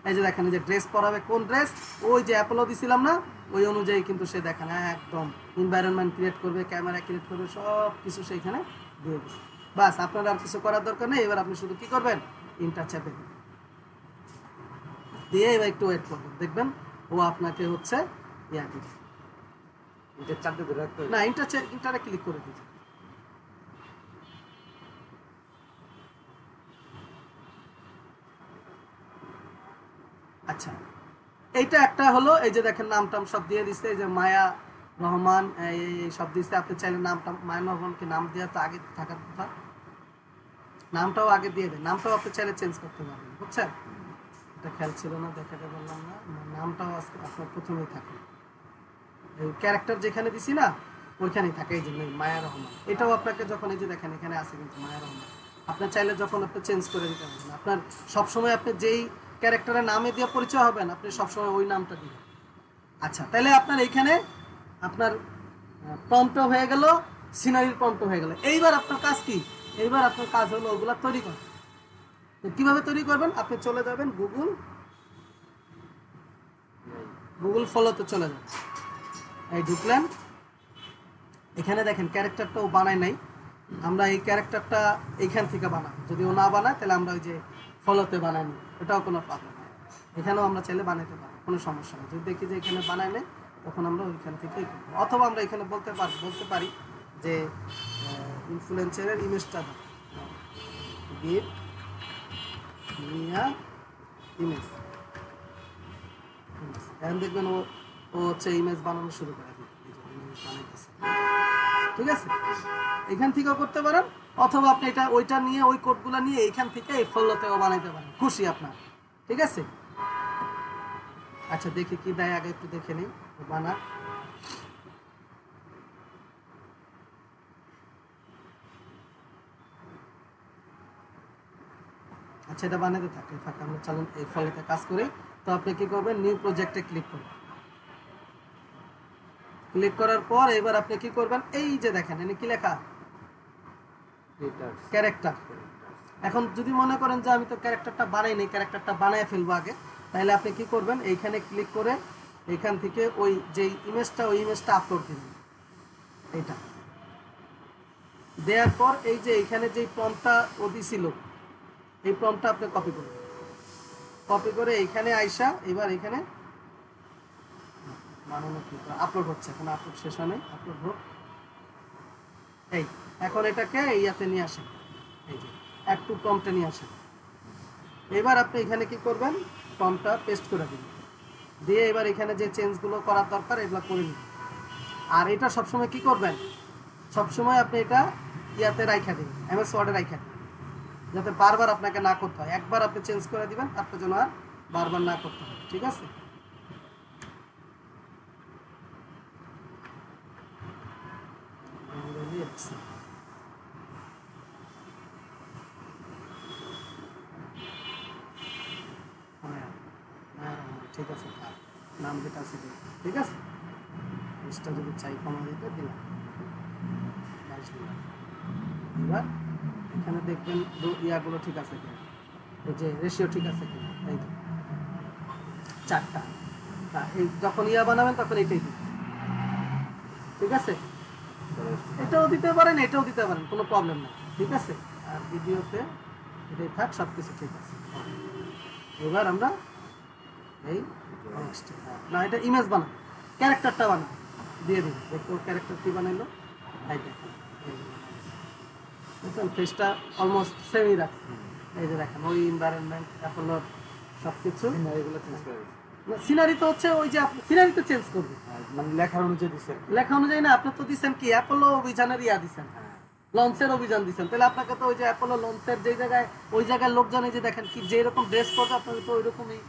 এই যে দেখেন এই যে ড্রেস পরাবে, কোন ড্রেস, ওই যে অ্যাপোলো দিছিলাম না ওই অনুযায়ী কিন্তু সে দেখেন একদম এনভায়রনমেন্ট ক্রিয়েট করবে, ক্যামেরা ক্রিয়েট করবে, সব কিছু সেইখানে দিয়ে দিচ্ছে। বাস আপনার আর কিছু করার দরকার নেই। এবার আপনি শুধু কি করবেন, ইন্টার চাপে দিবেন, দিয়ে এবার একটু ওয়েট করবেন, দেখবেন ও আপনাকে হচ্ছে ইয়া দিবে, এটা চাপতে ধরে রাখতে হবে। না ইন্টারে ক্লিক করে দিচ্ছে। আচ্ছা, এইটা একটা হলো, এই যে দেখেন নাম টাম সব দিয়ে দিচ্ছে, এই যে মায়া রহমান এই সব দিচ্ছে। আপনি চাইলে নামটা মায়া রহমানকে নাম দেওয়া তো আগে থাকার কথা, নামটাও আগে দিয়ে দেন, নামটাও আপনি চাইলে চেঞ্জ করতে পারবেন, বুঝছেন? এটা খেয়াল ছিল না, দেখাতে পারলাম না, নামটাও আজকে আপনার প্রথমেই থাকে, এই ক্যারেক্টার যেখানে দিছি না ওইখানেই থাকে, এই যে মায়া রহমান, এটাও আপনাকে যখন এই যে দেখেন এখানে আছে কিন্তু মায়া রহমান, আপনার চাইলে যখন আপনি চেঞ্জ করে দিতে পারবেন। আপনার সবসময় আপনি যেই ক্যারেক্টারের নামে দিয়ে পরিচয় হবেন আপনি সবসময় ওই নামটা দিবেন। আচ্ছা, তাহলে আপনার এইখানে আপনার প্রম্পট হয়ে গেল, সিনারির প্রম্পট হয়ে গেল। এইবার আপনার কাজ কি, এইবার আপনার কাজ হলো ওগুলা তৈরি করা। তো কিভাবে তৈরি করবেন, আপনি চলে যাবেন গুগল ফলোতে চলে যাবেন। এই ঢুকলেন, এখানে দেখেন ক্যারেক্টারটাও বানায় নাই, আমরা এই ক্যারেক্টারটা এইখান থেকে বানাবো। যদি ও না বানায় তাহলে আমরা ওই যে ফলোতে বানাই নিই, ওটাও কোনো প্রবলেম নেই। এখানেও আমরা চাইলে বানাইতে পারি, কোনো সমস্যা নেই। যদি দেখি যে এখানে বানাই নেই, তখন আমরা ওইখান থেকেই করবো। অথবা আমরা এখানে বলতে পারি যে ইনফ্লুয়েন্সারের ইমেজটা দাও, গিভ মিয়া ইমেজ। এখন দেখবেন ও হচ্ছে ইমেজ বানানো শুরু করে দিবে, এই যে ইমেজ বানাইতেছে। ঠিক আছে, এখান থেকেও করতে পারেন, অথবা আপনি এটা ওইটা নিয়ে ওই কোডগুলো নিয়ে এইখান থেকে এই ফলোতেও বানাইতে পারেন, খুশি আপনার। ঠিক আছে, আচ্ছা দেখি কি দেয়, আগে একটু দেখে নিই বানা। আচ্ছা এটা বানাতে থাকে ফাঁকা, আমরা চলুন এই ফলোতে কাজ করি। তো আপনি কি করবেন, নিউ প্রজেক্টে ক্লিক করবেন। ক্লিক করার পর এবার আপনি কি করবেন, এই যে দেখেন এখানে কি লেখা, ক্যারেক্টার। এখন যদি মনে করেন যে আমি তো ক্যারেক্টারটা বানাইনি, ক্যারেক্টারটা বানায় ফেলবো আগে, তাহলে আপনি কি করবেন, এইখানে ক্লিক করে এইখান থেকে ওই যে ইমেজটা, ওই ইমেজটা আপলোড দিবেন। এইটা দেওয়ার পর এই যে এইখানে যে প্রম্পটটা ও দিছিল, এই প্রম্পটটা আপনি কপি করবেন। কপি করে এইখানে আইসা এবার এখানে বানানো কি আপলোড হচ্ছে, এখন আপলোড শেষ হয় নাই, আপলোড হোক। এই এখন এটাকে ইয়াতে নিয়ে আসেন, এই যে একটু প্রম্পটে নিয়ে আসেন। এবার আপনি এখানে কি করবেন, প্রম্পটটা পেস্ট করে দিবেন, দিয়ে এবার এখানে যে চেঞ্জগুলো করার দরকার এগুলো করে নিন। আর এটা সবসময় কি করবেন, সবসময় আপনি এটা ইয়াতে রাইখা দিবেন, এমএস ওয়ার্ডে রাইখা দিবেন, যাতে বারবার আপনাকে না করতে হয়। একবার আপনি চেঞ্জ করে দিবেন, তারপর যেন আর বারবার না করতে হয়। ঠিক আছে, ঠিক আছে, নাম যেটা আছে ঠিক আছে, পেজটা যদি চাই কমা দিতে দিলাম, এবার এখানে দেখবেন ইয়াগুলো ঠিক আছে কিনা, এই যে রেশিও ঠিক আছে কিনা, এই যে 4টা। এই যখন ইয়া বানাবেন তখন এটাই দিবেন। ঠিক আছে, এটাও দিতে পারেন, এটাও দিতে পারেন, কোনো প্রবলেম নেই। ঠিক আছে, আর ভিডিওতে এটাই থাক, সব কিছু ঠিক আছে। এবার আমরা এই না, এটা ইমেজ বানাবো, ক্যারেক্টারটা বানাবো, দিয়ে দিন। দেখো ক্যারেক্টার কি বানাইলো, বুঝছেন, ফেসটা অলমোস্ট সেমই রাখছে। এই যে দেখেন ওই এনভায়রনমেন্ট, অ্যাপোলোর সব কিছু, এগুলো চেঞ্জ করে সিনারি তো হচ্ছে ওই যে আপনি সিনারি তো চেঞ্জ করবে, মানে লেখার অনুযায়ী দিচ্ছে। লেখা অনুযায়ী না, আপনি তো দিচ্ছেন কি অ্যাপোলো অভিযানের ইয়া দিচ্ছেন, লঞ্চের অভিযান দিচ্ছেন, তাহলে আপনাকে তো ওই যে অ্যাপোলো লঞ্চের যে জায়গায়, ওই জায়গায় লোকজন এই যে দেখেন কি যেরকম ড্রেস পরবে, আপনাকে তো ওই রকমই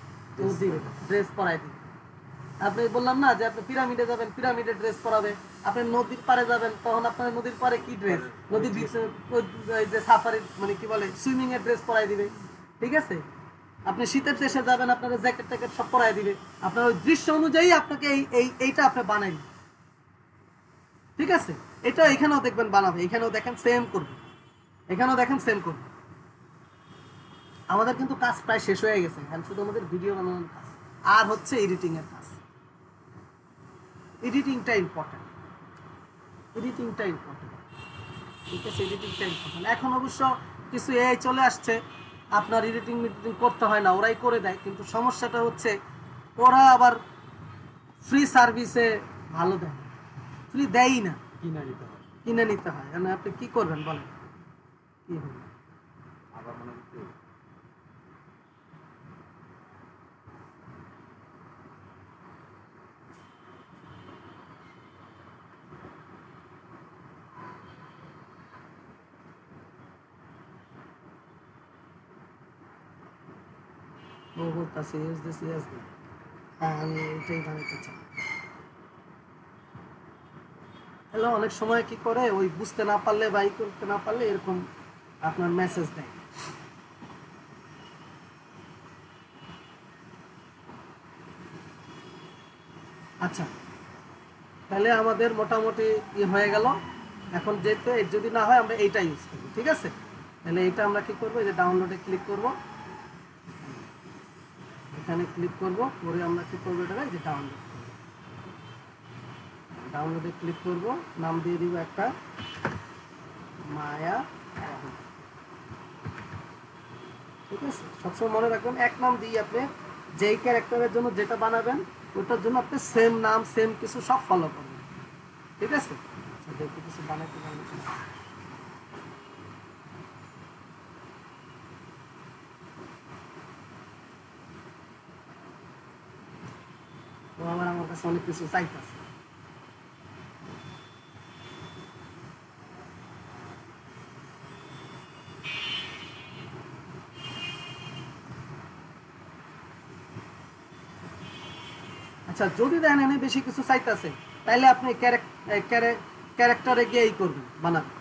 ড্রেস পরাই দিবে। আপনি বললাম না যে আপনি পিরামিডে যাবেন, পিরামিডে ড্রেস পরাবে। আপনি নদীর পাড়ে যাবেন, তখন আপনার নদীর পাড়ে কি ড্রেস, নদীর যে সাফারি মানে কি বলে সুইমিং এর ড্রেস পরাই দিবে। ঠিক আছে, আপনি শীতের দেশে যাবেন, আপনার জ্যাকেট ট্যাকেট সব পরাই দিবে। আপনার ওই দৃশ্য অনুযায়ী আপনাকে এইটা আপনি বানাইবেন। ঠিক আছে, এটা এখানেও দেখবেন বানাবে, এখানেও দেখেন সেম করবে, এখানেও দেখেন সেম করবে। আমাদের কিন্তু কাজ প্রায় শেষ হয়ে গেছে, এখন শুধু আমাদের ভিডিও বানানোর কাজ আর হচ্ছে এডিটিং এর কাজ। এডিটিংটা ইম্পর্টেন্ট, এডিটিংটা ইম্পর্টেন্ট। ঠিক আছে, এডিটিংটা ইম্পর্টেন্ট। এখন অবশ্য কিছু এআই চলে আসছে, আপনার এডিটিং মিডিটিং করতে হয় না, ওরাই করে দেয়। কিন্তু সমস্যাটা হচ্ছে ওরা আবার ফ্রি সার্ভিসে ভালো দেয়, ফ্রি দেয়ই না, কিনে নিতে হয়। কিনে নিতে হয়। মানে আপনি কি করবেন বলেন, কি হবে? আবার মনে করতে ও বলতেছে ইউজ দিস ইউজ দিস, হ্যাঁ আমি এটাই বানাতে চাই। হ্যালো, অনেক সময় কি করে ওই বুঝতে না পারলে বা ই করতে না পারলে এরকম আপনার মেসেজ দেয়। আচ্ছা, তাহলে আমাদের মোটামুটি ই হয়ে গেল। এখন যেহেতু এর যদি না হয় আমরা এইটা ইউজ করবো, ঠিক আছে? তাহলে এইটা আমরা কি করবো, এই যে ডাউনলোডে ক্লিক করব, এখানে ক্লিক করব, করে আমরা কি করবো, এটা এই যে ডাউনলোডে ক্লিক করব, নাম দিয়ে দিব একটা মায়া রহমান। ঠিক আছে, সবসময় মনে রাখবেন এক নাম দিয়ে আপনি যেই ক্যারেক্টারের জন্য যেটা বানাবেন ওটার জন্য আপনি সেম নাম সেম কিছু সব ফলো করবেন, ঠিক আছে? আচ্ছা দেখি কিছু বানাইতে পারবেন কিনা। তো আবার আমার কাছে অনেক কিছু চাইতেছে। আচ্ছা যদি দেখেন এনে বেশি কিছু চাইতেছে তাইলে আপনি ক্যারেক্টারে গিয়ে এই করবেন, বানাবেন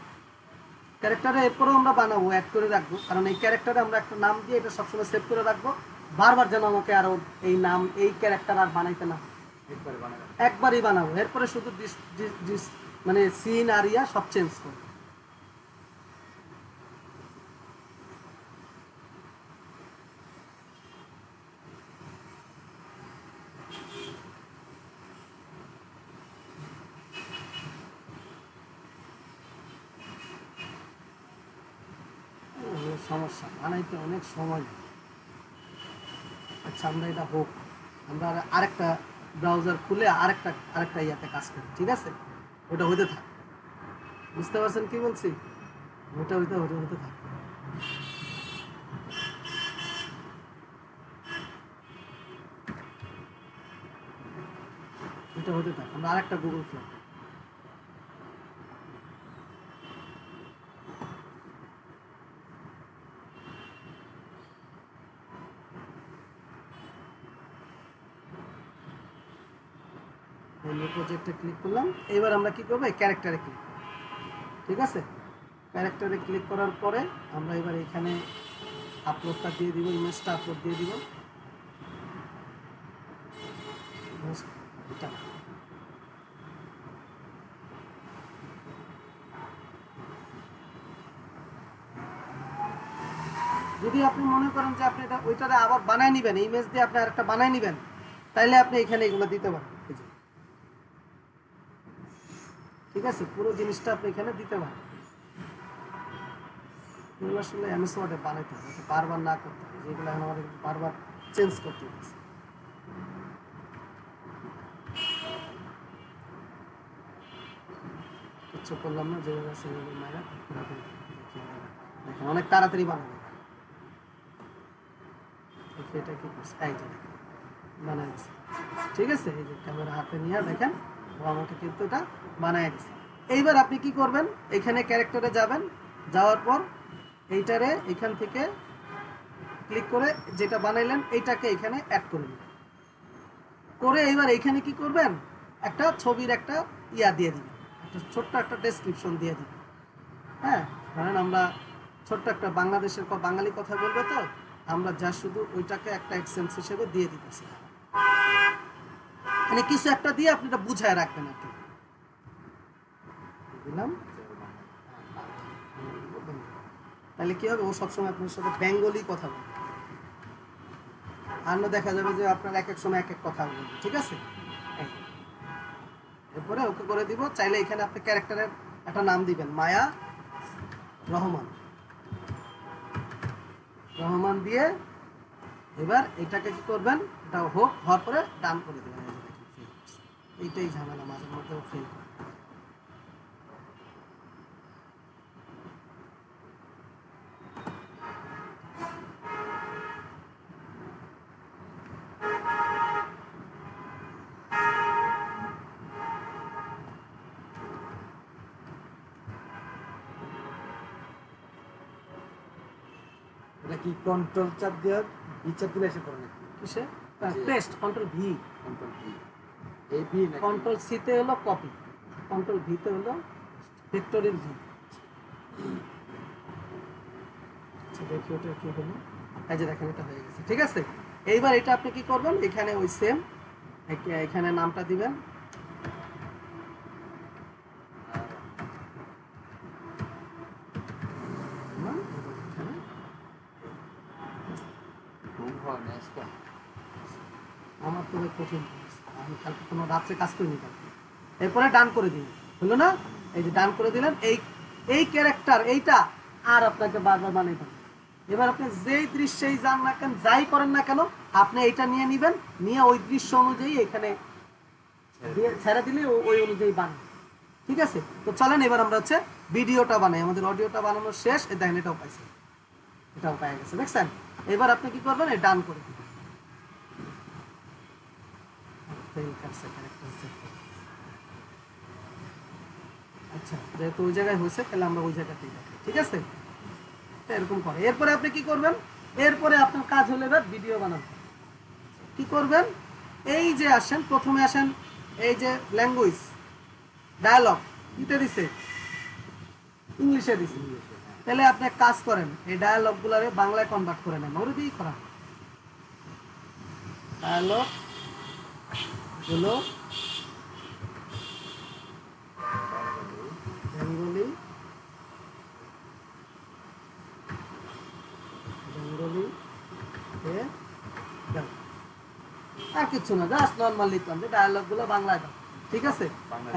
ক্যারেক্টারে, এরপরেও আমরা বানাবো, অ্যাড করে রাখবো, কারণ এই ক্যারেক্টারে আমরা একটা নাম দিয়ে এটা সবসময় সেভ করে রাখবো, বারবার যেন আমাকে আরো এই নাম এই ক্যারেক্টার আর বানাইতে না, একবারে বানাবেন। একবারই বানাবো, এরপরে শুধু মানে সিন আর ইয়া সব চেঞ্জ করবো। সমস্যা বানাইতে অনেক সময় লাগে। আচ্ছা আমরা এটা হোক, আমরা আরেকটা ব্রাউজার খুলে আরেকটা ইয়াতে কাজ করি, ঠিক আছে? ওটা হইতে থাক, বুঝতে পারছেন কি বলছি? ওটা হইতে থাক। এটা হতে থাক, আমরা আরেকটা গুগল ফ্লো। প্রজেক্টে ক্লিক করলাম, এবার আমরা কি করবো, ক্যারেক্টারে ক্লিক করব, ঠিক আছে? ক্যারেক্টারে ক্লিক করার পরে আমরা এবার এখানে আপলোডটা দিয়ে দিব, ইমেজটা আপলোড দিয়ে দিব। এটা যদি আপনি মনে করেন যে আপনি এটা ওইটারে আবার বানায় নেবেন, ইমেজ দিয়ে আপনি আরেকটা বানায় নেবেন, তাইলে আপনি এখানে এগুলো দিতে পারেন, ঠিক আছে? পুরো জিনিসটা আপনি এখানে দিতে পারেন। এগুলো আসলে এমএস ওয়ার্ডে বানাইতে হবে, বারবার না করতে হবে, যেগুলো এখন আমাদের বারবার চেঞ্জ করতে হচ্ছে। কিচ্ছু করলাম না, যেভাবে আছে সেভাবে মাইরা দেখেন অনেক তাড়াতাড়ি বানাবে। এটা কি করছে, এই যে দেখেন বানাই দিচ্ছে, ঠিক আছে? এই যে ক্যামেরা হাতে নিয়ে দেখেন ও আমাকে কিন্তু এটা বানাই দিচ্ছে। এইবার আপনি কি করবেন, এখানে ক্যারেক্টারে যাবেন, যাওয়ার পর এইটারে এখান থেকে ক্লিক করে যেটা বানাইলেন এইটাকে এখানে অ্যাড করে নেবেন, করে এইবার এইখানে কি করবেন, একটা ছবির একটা ইয়া দিয়ে দিবেন, একটা ছোট্ট একটা ডেসক্রিপশন দিয়ে দিবেন। হ্যাঁ, কারণ আমরা ছোট্ট একটা বাংলাদেশের বাঙালি কথা বলবে, তো আমরা যা শুধু ওইটাকে একটা এক্সেন্স হিসেবে দিয়ে দিতেছি, মানে কিছু একটা দিয়ে আপনি এটা বুঝায় রাখবেন আর কি। দিলাম, তাহলে কি হবে, ও সবসময় আপনার সাথে বেঙ্গলি কথা বলবে, আর না দেখা যাবে যে আপনার এক এক সময় এক এক কথা বলবে, ঠিক আছে? এরপরে ওকে করে দিব, চাইলে এখানে আপনি ক্যারেক্টারের একটা নাম দিবেন, মায়া রহমান, রহমান দিয়ে এবার এটাকে কি করবেন, এটা হোক, হওয়ার পরে ডান করে দেবেন। এইটাই ঝামেলা, মাঝে মধ্যে ফেল করে। এটা কি কন্ট্রোল চাপ দেওয়ার বিচার দিলে এসে পড়ে নাকি? কিসে paste, control V, control V, এই ভি নাকি? কন্ট্রোল সি তে হলো কপি, কন্ট্রোল ভি তে হলো ভেক্টরের ভি। আচ্ছা দেখি ওটা কি হলো, এই যে দেখেন এটা হয়ে গেছে, ঠিক আছে? এইবার এটা আপনি কি করবেন, এখানে ওই সেম এখানে নামটা দিবেন, হয় না আজকে। আমার তো ভাই কঠিন, আমি কালকে কোনো রাত্রে কাজ করিনি কালকে। এরপরে ডান করে দিন, হলো না? এই যে ডান করে দিলেন, এই এই ক্যারেক্টার এইটা আর আপনাকে বারবার বানাইতে হবে। এবার আপনি যেই দৃশ্যেই যান না কেন, যাই করেন না কেন, আপনি এইটা নিয়ে নিবেন, নিয়ে ওই দৃশ্য অনুযায়ী এখানে দিয়ে ছেড়ে দিলে ওই অনুযায়ী বানান। ঠিক আছে? তো চলেন এবার আমরা হচ্ছে ভিডিওটা বানাই। আমাদের অডিওটা বানানো শেষ, এই দেখেন এটাও পাইছে, এটাও পাই গেছে, দেখছেন? এবার আপনি কি করবেন, এই ডান করে দিবেন। আচ্ছা, যেহেতু ওই জায়গায় হয়েছে তাহলে আমরা ওই জায়গাতেই দেখি, ঠিক আছে? তো এরকম করে এরপরে আপনি কি করবেন, এরপরে আপনার কাজ হলে এবার ভিডিও বানান। কি করবেন, এই যে আসেন, প্রথমে আসেন এই যে ল্যাঙ্গুয়েজ ডায়ালগ কিতে দিছে, ইংলিশে দিছে। তাহলে আপনি এক কাজ করেন, এই ডায়ালগ গুলারে বাংলায় কনভার্ট করে নেন, ওরে দিয়েই করা ডায়ালগ গুলো বেঙ্গলি বেঙ্গলি এ দাও। আর কিছু না, জাস্ট নর্মাল লিখলাম যে ডায়ালগ গুলো বাংলায় দাও, ঠিক আছে?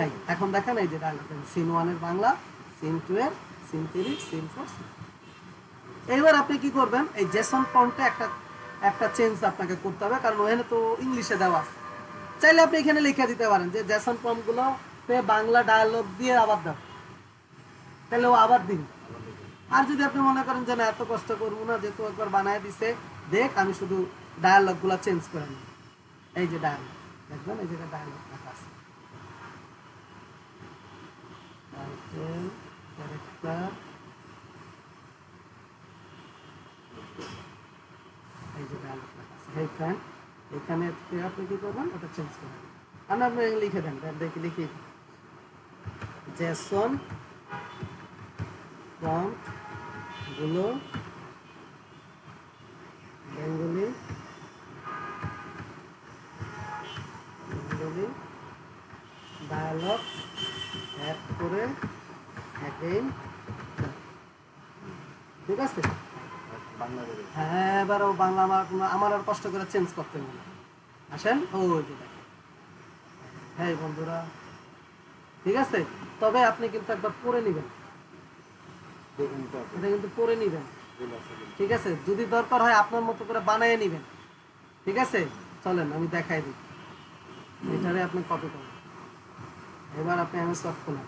এই এখন দেখেন এই যে ডায়ালগ, সিন 1 এর বাংলা, সিন 2 এর, সিন 3, সিন 4। এইবার আপনি কি করবেন, এই জেসন ফন্টে একটা একটা চেঞ্জ আপনাকে করতে হবে, কারণ ওখানে তো ইংলিশে দেওয়া আছে। চাইলে আপনি এখানে লিখে দিতে পারেন যে জেসন ফর্ম গুলো বাংলা ডায়ালগ দিয়ে আবার দাও, তাহলে ও আবার দিন। আর যদি আপনি মনে করেন যে না এত কষ্ট করবো না, যেহেতু একবার বানায় দিছে, দেখ আমি শুধু ডায়ালগ গুলা চেঞ্জ করে নিই। এই যে ডায়ালগ দেখবেন, এই জায়গায় ডায়ালগ লেখা আছে, ক্যারেক্টার, এই যে ডায়ালগ লেখা আছে, হেই ফ্রেন্ড, এখানে আপনি কি করবেন, ওটা চেঞ্জ করে দেন। আপনি লিখে দেন, দেখি লিখি জেসন প্রম্পট গুলো বেঙ্গলি ডায়ালগ অ্যাড করে অ্যাগেইন, ঠিক আছে? হ্যাঁ, এবার ও বাংলা আমার আর কষ্ট করে চেঞ্জ করতে হবে না। আসেন, ও যে দেখেন, হ্যাঁ বন্ধুরা, ঠিক আছে? তবে আপনি কিন্তু একবার পড়ে নেবেন, এটা কিন্তু পড়ে নেবেন, ঠিক আছে? যদি দরকার হয় আপনার মতো করে বানিয়ে নেবেন, ঠিক আছে? চলেন আমি দেখাই দিই, এটারে আপনি কপি করেন। এবার আপনি এমএস ওয়ার্ড খোলেন,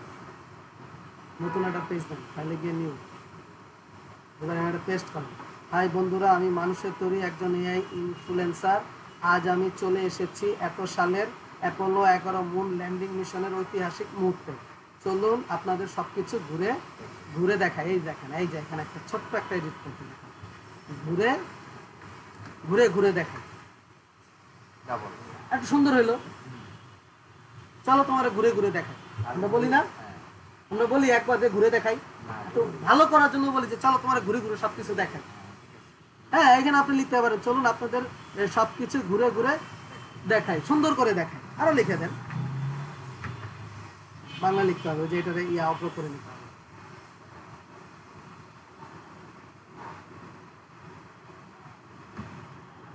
নতুন একটা পেজ দেন, ফাইলে গিয়ে নিউ, এবার একটা পেস্ট করেন। হাই বন্ধুরা, আমি মানুষের তৈরি একজন এআই ইনফ্লুয়েন্সার। আজ আমি চলে এসেছি এত সালের অ্যাপোলো 11 মুন ল্যান্ডিং মিশনের ঐতিহাসিক মুহূর্তে। চলুন আপনাদের সব কিছু ঘুরে ঘুরে দেখাই। এই দেখেন, এই যে এখানে একটা ছোট্ট একটা এডিট করতে দেখেন, ঘুরে ঘুরে ঘুরে দেখেন, একটু সুন্দর হইলো। চলো তোমার ঘুরে ঘুরে দেখাই, আমরা বলি না, আমরা বলি একবার যে ঘুরে দেখাই, তো ভালো করার জন্য বলি যে চলো তোমার ঘুরে ঘুরে সবকিছু দেখাই। হ্যাঁ, এখানে আপনি লিখতে পারেন চলুন আপনাদের সবকিছু ঘুরে ঘুরে দেখাই, সুন্দর করে দেখাই। আরো লিখে দেন, বাংলা লিখতে হবে, যে এটারে ইয়া অগ্র করে নিতে হবে।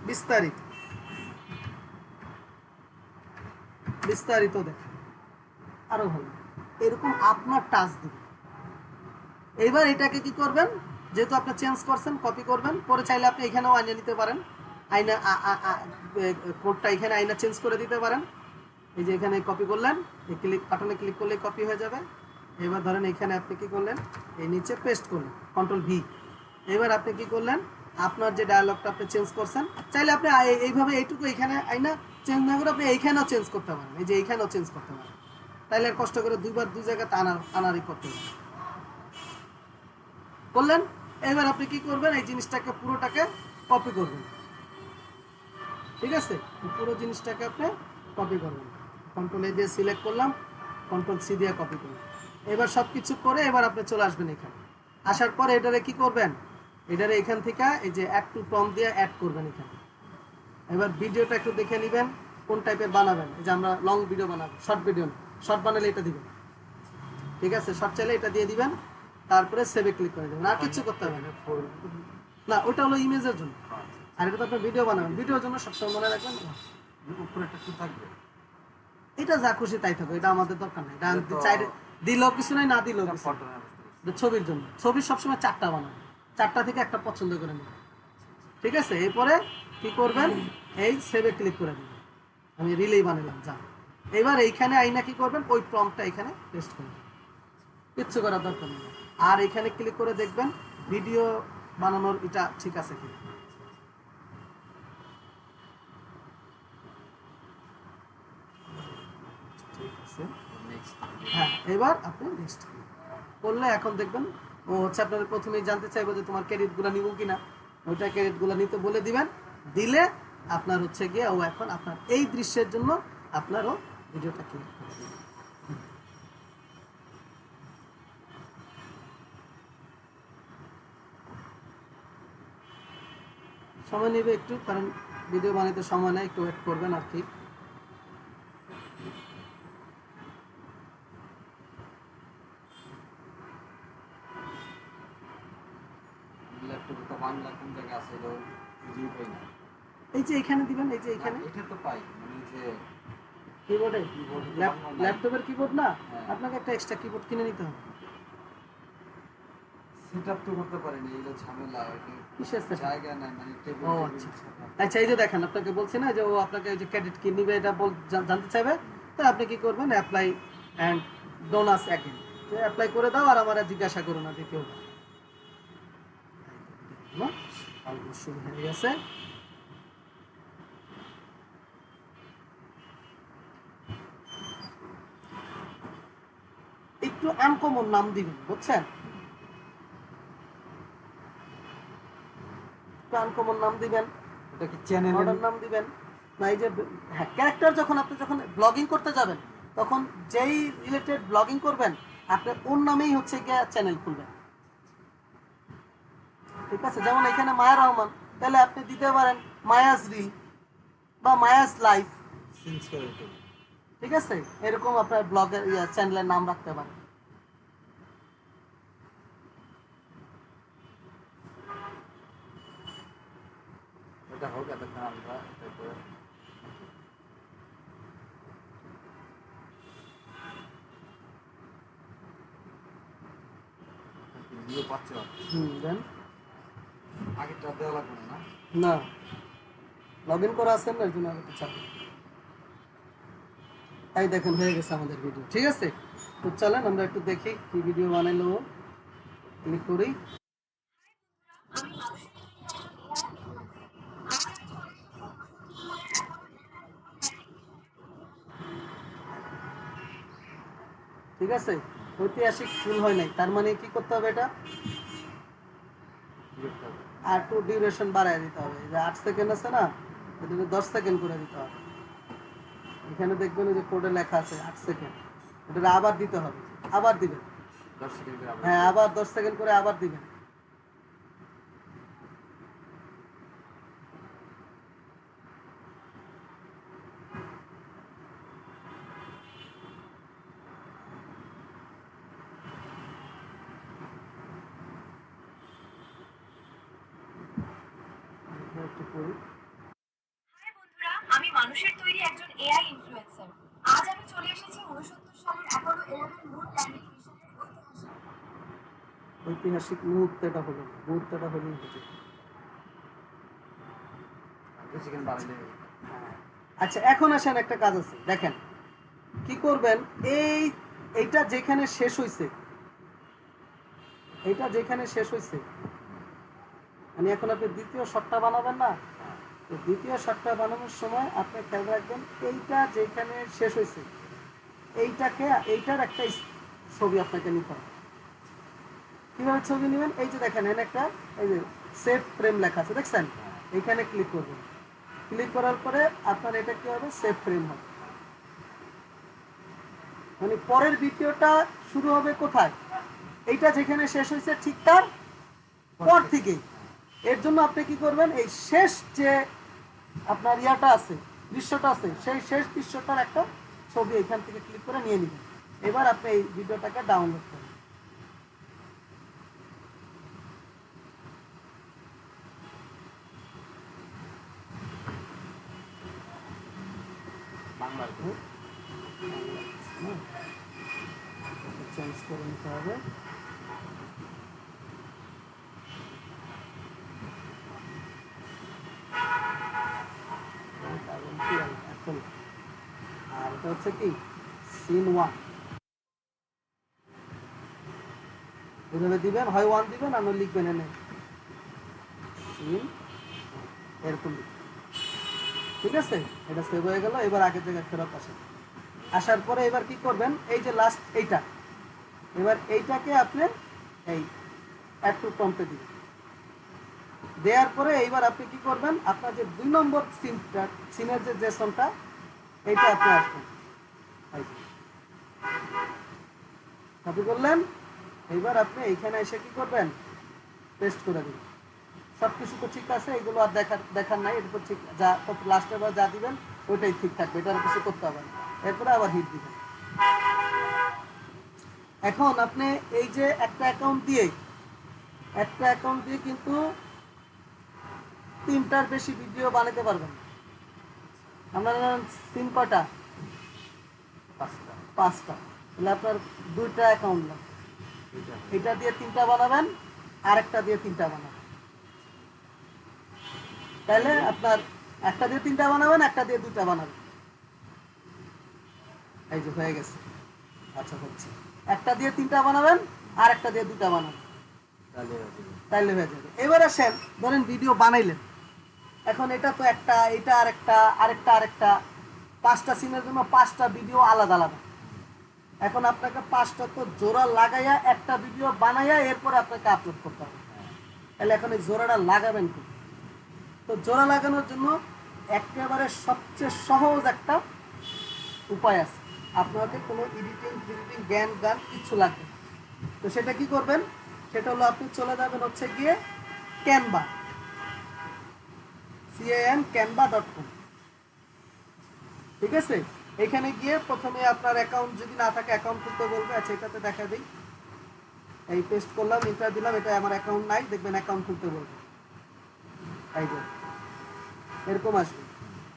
বিস্তারিত বিস্তারিত দেখাই, আরো ভালো, এরকম আপনার টাচ দিবেন। এইবার এটাকে কি করবেন, যেহেতু আপনি চেঞ্জ করছেন, কপি করবেন, পরে চাইলে আপনি এখানেও আইনা নিতে পারেন, আইনা কোডটা এখানে আইনা চেঞ্জ করে দিতে পারেন। এই যে এখানে কপি করলেন, এই ক্লিক বাটনে ক্লিক করলে কপি হয়ে যাবে। এবার ধরেন এখানে আপনি কি করলেন, এই নিচে পেস্ট করলেন, কন্ট্রোল ভি। এবার আপনি কি করলেন, আপনার যে ডায়ালগটা আপনি চেঞ্জ করছেন, চাইলে আপনি এইভাবে এইটুকু এখানে আইনা চেঞ্জ না করে আপনি এইখানেও চেঞ্জ করতে পারেন, এই যে এইখানেও চেঞ্জ করতে পারেন। তাইলে আর কষ্ট করে দুইবার দুই জায়গাতে আনারই করতে পারেন, করলেন। এবার আপনি কি করবেন, এই জিনিসটাকে পুরোটাকে কপি করবেন, ঠিক আছে? পুরো জিনিসটাকে আপনি কপি করবেন, কন্ট্রোল এ দিয়ে সিলেক্ট করলাম, কন্ট্রোল সি দিয়ে কপি করলাম। এবার সব কিছু করে এবার আপনি চলে আসবেন এখানে, আসার পরে এটারে কি করবেন, এটারে এখান থেকে এই যে অ্যাড টু প্রম্পট দিয়ে অ্যাড করবেন এখানে। এবার ভিডিওটা একটু দেখে নেবেন কোন টাইপের বানাবেন। এই যে আমরা লং ভিডিও বানাবো, শর্ট ভিডিও না, শর্ট বানালে এটা দিবেন, ঠিক আছে? শর্ট চাইলে এটা দিয়ে দিবেন, তারপরে সেভে ক্লিক করে দেবেন, আর কিছু করতে হবে না। ওটা হলো ইমেজের জন্য, আর এটা তো আপনার ভিডিও বানাবেন, ভিডিওর জন্য সবসময় মনে রাখবেন উপরে একটা কি থাকবে? এটা যা খুশি তাই থাকবে, এটা আমাদের দরকার নেই। এটা এটা তো- চাইলে দিলেও কিছু নাই, না দিলেও এটা কিছু ফটো নাই। না, বুঝতে পারছি। এটা ছবির জন্য, ছবির সবসময় 4টা বানাবেন, 4টা থেকে একটা পছন্দ করে নেবেন, ঠিক আছে? এরপরে কি করবেন, এই সেভে ক্লিক করে দিবেন। আমি রিলেই বানালাম, যা। এবার এইখানে আইনা কি করবেন, ওই প্রম্পটটা এখানে পেস্ট করবেন, কিচ্ছু করার দরকার নেই। আর এখানে ক্লিক করে দেখবেন ভিডিও বানানোর এটা ঠিক আছে কি। ঠিক আছে, নেক্সট। হ্যাঁ। এবার আপনি নেক্সট করলে এখন দেখবেন ও হচ্ছে আপনাদের প্রথমেই জানতে চাইবো যে তোমার ক্রেডিটগুলো নিব কিনা, ওইটা ক্রেডিটগুলো নিতে বলে দিবেন। দিলে আপনার হচ্ছে গিয়ে ও এখন আপনার এই দৃশ্যের জন্য আপনারও ভিডিওটা ক্লিক করে দেবে। সময় নেবে একটু, কারণ ভিডিও বানাইতে সময় নেই, একটু ওয়েট করবেন আর কি। ল্যাপটপে তো বাংলা কোন জায়গায় আছে এটা বুঝেই পাই না। এই যে এখানে দিবেন, এই যে এখানে না, এটা তো পাই, মানে যে কিবোর্ডে, কিবোর্ড তো বাংলা নাই। ল্যাপটপের কিবোর্ড না, হ্যাঁ। আপনাকে একটা এক্সট্রা কিবোর্ড কিনে নিতে হবে। সেটআপ তো করতে পারিনি, এটা ঝামেলা। এটা কিসের setup? জায়গা নাই, মানে টেবিল ও আচ্ছা আচ্ছা, এই যে দেখেন আপনাকে বলছি না যে ও আপনাকে ওই যে ক্রেডিট কি নিবে এটা জানতে চাইবে, তো আপনি কি করবেন, অ্যাপ্লাই অ্যান্ড ডোনাস অ্যাগেন, যে অ্যাপ্লাই করে দাও আর আমার আর জিজ্ঞাসা করো না দ্বিতীয়বার। অলমোস্ট শুরু হয়ে গেছে। একটু আনকমন নাম দিবেন, বুঝছেন? একটু আনকমন নাম দিবেন, এটা কি চ্যানেল? মডার্ন নাম দিবেন। না, এই যে হ্যাঁ ক্যারেক্টার, আপনি যখন ব্লগিং করতে যাবেন তখন যেই রিলেটেড ব্লগিং করবেন আপনি ওর নামেই হচ্ছে গিয়ে চ্যানেল খুলবেন, ঠিক আছে? যেমন এখানে মায়া রহমান, তাহলে আপনি দিতে পারেন মায়াস রিল বা মায়াস লাইফ, চেঞ্জ করে দিতে হবে। ঠিক আছে? এরকম আপনার ব্লগের চ্যানেলের নাম রাখতে পারেন। এটা হোক, এতক্ষণ আমরা এটা করে ভিডিও পাচ্ছি না। দেন আগেরটা দেওয়া লাগবে না? না, লগ ইন করা আছেন না, এর জন্য একটু চাপ। এই দেখেন হয়ে গেছে আমাদের ভিডিও, ঠিক আছে? তো চলেন আমরা একটু দেখি কি ভিডিও বানাইলো, ক্লিক করি। ঠিক আছে, ঐতিহাসিক ফুল হয় নাই, তার মানে কি করতে হবে, এটা কি করতে হবে? আর একটু ডিউরেশন বাড়ায় দিতে হবে। এই যে 8 সেকেন্ড আছে না, এটাকে 10 সেকেন্ড করে দিতে হবে। এখানে দেখবেন যে কোডে লেখা আছে 8 সেকেন্ড, এটা আবার দিতে হবে, আবার দিবেন। 10 সেকেন্ড করে আবার। হ্যাঁ, আবার 10 সেকেন্ড করে আবার দিবেন। একটু করি। হাই বন্ধুরা, আমি মানুষের তৈরি একজন এআই ইনফ্লুয়েন্সার। আজ আমি চলে এসেছি 69 সালের অ্যাপোলো 11 মুন ল্যান্ডিং মিশনের ঐতিহাসিক মুহূর্তটা হলো, মুহূর্তটা হলেই হচ্ছে। 2 সেকেন্ড বাড়াইলে আচ্ছা, এখন আসেন, একটা কাজ আছে, দেখেন কি করবেন। এইটা যেখানে শেষ হইছে, এইটা যেখানে শেষ হইছে, মানে এখন আপনি দ্বিতীয় শটটা বানাবেন না, তো দ্বিতীয় শটটা বানানোর সময় আপনি খেয়াল রাখবেন এইটা যেখানে শেষ হয়েছে এইটাকে, এইটার একটা ছবি আপনাকে নিতে হবে। কিভাবে ছবি নেবেন, এই যে দেখেন এখানে একটা এই যে সেভ ফ্রেম লেখা আছে, দেখছেন? এইখানে ক্লিক করবেন, ক্লিক করার পরে আপনার এটা কি হবে, সেভ ফ্রেম হবে। মানে পরের ভিডিওটা শুরু হবে কোথায়, এইটা যেখানে শেষ হয়েছে ঠিক তার পর থেকেই। এর জন্য আপনি কি করবেন, এই শেষ যে আপনার ইয়াটা আছে, দৃশ্যটা আছে, সেই শেষ দৃশ্যটার একটা ছবি এখান থেকে ক্লিক করে নিয়ে নেবেন। এবার আপনি এই ভিডিওটাকে ডাউনলোড করুন। চেঞ্জ করে নিতে হবে। এখন আর এটা হচ্ছে কি সিন 1 এভাবে দিবেন, হয় 1 দিবেন আর লিখবেন এনে সিন এরকম লিখবেন। ঠিক আছে, এটা সেভ হয়ে গেল। এবার আগের জায়গায় ফেরত আসেন। আসার পরে এবার কি করবেন, এই যে লাস্ট এইটা, এবার এইটাকে আপনি এই অ্যাড টু প্রম্পটে দিবেন। দেওয়ার পরে এইবার আপনি কি করবেন, আপনার যে 2 নম্বর সিনের যে জেসনটা এইটা আপনি আসবেন, কপি করলেন। এইবার আপনি এইখানে এসে কি করবেন, পেস্ট করে দিবেন। সব কিছু তো ঠিক আছে, এগুলো আর দেখার নাই, এটা তো ঠিক, যা লাস্টে বার যা দিবেন ওইটাই ঠিক থাকবে, এটা আর কিছু করতে হবে না। এরপরে আবার হিট দিবেন। এখন আপনি এই যে একটা অ্যাকাউন্ট দিয়ে কিন্তু 3টার বেশি ভিডিও বানাতে পারবেন। আমরা সিম কটা, 5টা, তাহলে আপনার 2টা অ্যাকাউন্ট লাগবে। এটা দিয়ে 3টা বানাবেন, আরেকটা দিয়ে 3টা বানাবেন। তাহলে আপনার একটা দিয়ে 3টা বানাবেন, একটা দিয়ে 2টা বানাবেন। এই যে হয়ে গেছে। আচ্ছা হচ্ছে, একটা দিয়ে 3টা বানাবেন, আর একটা দিয়ে 2টা বানাবেন, তাহলে হয়ে যাবে। এবার আসেন, ধরেন ভিডিও বানাইলেন, এখন এটা তো একটা, এটা আরেকটা 5টা সিনের জন্য 5টা ভিডিও আলাদা আলাদা। এখন আপনাকে 5টা তো জোড়া লাগাইয়া একটা ভিডিও বানাইয়া এরপরে আপনাকে আপলোড করতে হবে। তাহলে এখন এই জোড়াটা লাগাবেন কি? তো জোড়া লাগানোর জন্য একেবারে সবচেয়ে সহজ একটা উপায় আছে। আপনাকে কোনো এডিটিং গান কিছু লাগবে না। তো সেটা কি করবেন, সেটা হলো আপনি চলে যাবেন হচ্ছে গিয়ে ক্যানভা, canva.com। ঠিক আছে, এখানে গিয়ে প্রথমে আপনার অ্যাকাউন্ট যদি না থাকে অ্যাকাউন্ট খুলতে বলবে। আচ্ছা এটাতে দেখা দিই, এই পেস্ট করলাম, এন্টার দিলাম, এটা আমার অ্যাকাউন্ট নাই, দেখবেন অ্যাকাউন্ট খুলতে বলবে। এই যে এরকম আসবে।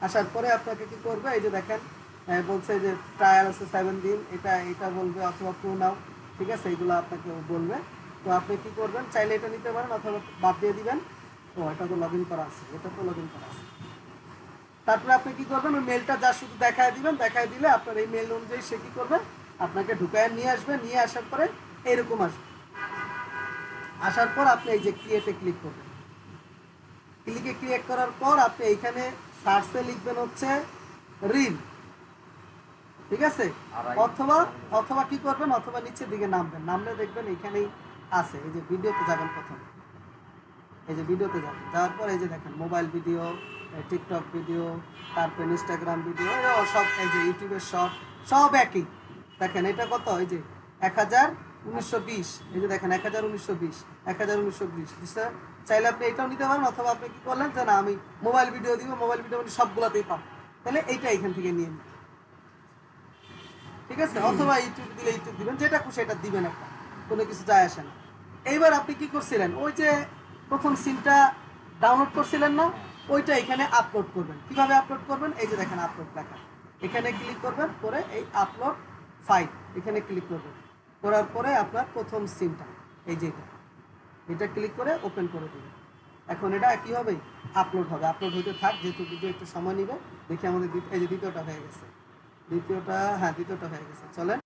আসার পরে আপনাকে কি করবে, এই যে দেখেন বলছে যে ট্রায়াল আছে 7 দিন, এটা বলবে, অথবা প্রো নাও। ঠিক আছে, এইগুলো আপনাকে বলবে। তো আপনি কি করবেন, চাইলে এটা নিতে পারেন অথবা বাদ দিয়ে দিবেন। ও এটা তো লগ ইন করা আছে, তারপরে আপনি কি করবেন, ওই মেলটা যা শুধু দেখায় দিবেন, দেখায় দিলে আপনার এই মেল অনুযায়ী সে কি করবে, আপনাকে ঢুকায় নিয়ে আসবে। নিয়ে আসার পরে এরকম আসবে। আসার পর আপনি এই যে ক্রিয়েটে ক্লিক করবেন। ক্রিয়েট করার পর আপনি এইখানে সার্চে লিখবেন হচ্ছে রিল। ঠিক আছে, অথবা কি করবেন, অথবা নিচের দিকে নামলে দেখবেন এইখানেই আছে। এই যে ভিডিওতে যাবেন, প্রথমে এই যে ভিডিওতে যাবেন, যাওয়ার পর এই যে দেখেন মোবাইল ভিডিও, টিকটক ভিডিও, তারপর ইনস্টাগ্রাম ভিডিও, সব এই যে ইউটিউবের সব একই। দেখেন এটা কত, এই যে 1000-1920, এই যে দেখেন 1000-1920 চাইলে আপনি এটাও নিতে পারেন, অথবা আপনি কি করলেন যে না আমি মোবাইল ভিডিও দিব, মোবাইল ভিডিও মানে সবগুলোতেই পাবেন, তাহলে এইটা এখান থেকে নিয়ে নিন। ঠিক আছে, অথবা ইউটিউব দিলে ইউটিউব দিবেন, যেটা খুশি এটা দিবেন, একটা কোনো কিছু যায় আসে না। এইবার আপনি কি করছিলেন, ওই যে প্রথম সিনটা ডাউনলোড করছিলেন না, ওইটা এখানে আপলোড করবেন। কিভাবে আপলোড করবেন, এই যে দেখেন আপলোড লেখা, এখানে ক্লিক করবেন, করে এই আপলোড ফাইল এখানে ক্লিক করবেন। করার পরে আপনার প্রথম সিনটা এই যে এটা ক্লিক করে ওপেন করে দেবেন। এখন এটা কি হবে, আপলোড হবে। আপলোড হইতে থাক, যেহেতু ভিডিও একটু সময় নেবে। দেখি আমাদের এই যে দ্বিতীয়টা হয়ে গেছে, দ্বিতীয়টা হয়ে গেছে। চলেন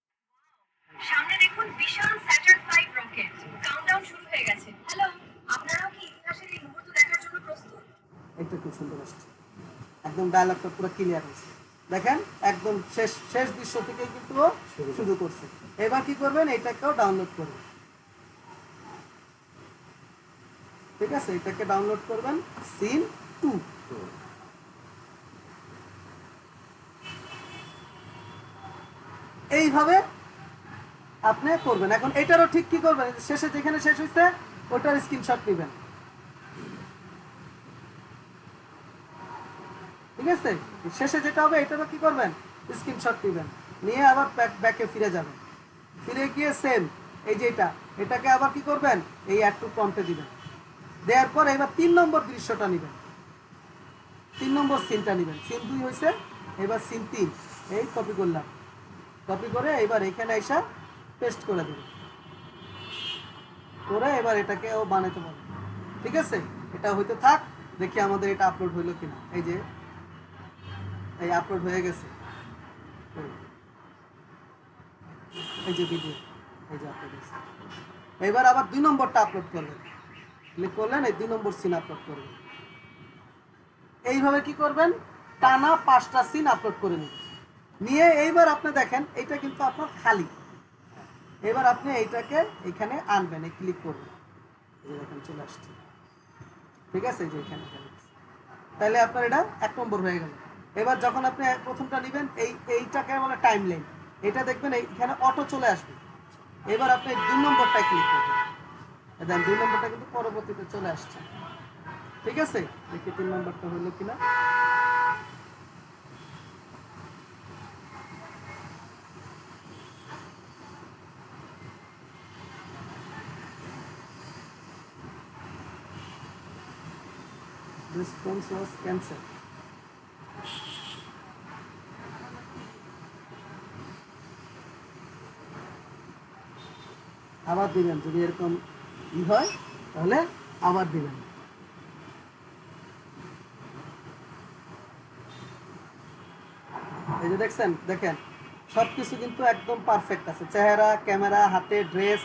সামনে দেখুন বিশাল স্যাটার্ন 5 রকেট। কাউন্টডাউন শুরু হয়ে গেছে। হ্যালো, আপনারাও কি ইতিহাসের এই মুহূর্ত দেখার জন্য প্রস্তুত? এটা খুব সুন্দর আসছে, একদম ডায়লগটা পুরো ক্লিয়ার হয়েছে। দেখেন একদম শেষ দৃশ্য থেকে কিন্তু শুরু করছে। এবার কি করবেন, এটাকেও ডাউনলোড করবেন। ঠিক আছে, এটাকে ডাউনলোড করবেন, সিন 2। এইভাবে আপনি করবেন। এখন এটারও ঠিক কি করবেন, শেষে যেখানে শেষ হয়েছে ওটার স্ক্রিনশট নেবেন। ঠিক আছে, শেষে যেটা হবে এটারও কি করবেন, স্ক্রিনশট নেবেন, নিয়ে আবার ব্যাকে ফিরে যাবেন। ফিরে গিয়ে সেম এই যে এটাকে আবার কি করবেন, এই অ্যাড টু প্রম্পটে দিবেন। দেওয়ার পর এবার 3 নম্বর দৃশ্যটা নেবেন, 3 নম্বর সিনটা নেবেন। সিন 2 হয়েছে, এবার সিন 3। এই কপি করলাম, কপি করে এবার এখানে এসে পেস্ট করে দেব, করে এবার এটাকে ও বানাতে পারবে। ঠিক আছে, এটা হইতে থাক, দেখি আমাদের এটা আপলোড হইলো কিনা। এই যে এই আপলোড হয়ে গেছে, এই যে ভিডিও, এই যে আপলোড হয়েছে। এবার আবার 2 নম্বরটা আপলোড করবেন, ক্লিক করলেন, এই 2 নম্বর সিন আপলোড করবেন। এইভাবে কি করবেন, টানা 5টা সিন আপলোড করে নেবেন। নিয়ে এইবার আপনি দেখেন এটা কিন্তু আপনার খালি। এবার আপনি এইটাকে এখানে আনবেন, এই ক্লিক করবেন, এই যে দেখেন চলে আসছে। ঠিক আছে, এই যে এখানে তাহলে আপনার এটা 1 নম্বর হয়ে গেল। এবার যখন আপনি প্রথমটা নেবেন, এইটাকে বলে টাইম লাইন, এটা দেখবেন এইখানে অটো চলে আসবে। এবার আপনি 2 নম্বরটা ক্লিক করবেন, দেন 2 নম্বরটা কিন্তু পরবর্তীতে চলে আসছে। ঠিক আছে, দেখি 3 নম্বরটা হলো কিনা। Response was cancelled. আবার দিবেন, যদি এরকম হয় তাহলে আবার দিবেন। এই যে দেখছেন, দেখেন সবকিছু কিন্তু একদম পারফেক্ট আছে, চেহারা, ক্যামেরা, হাতে ড্রেস।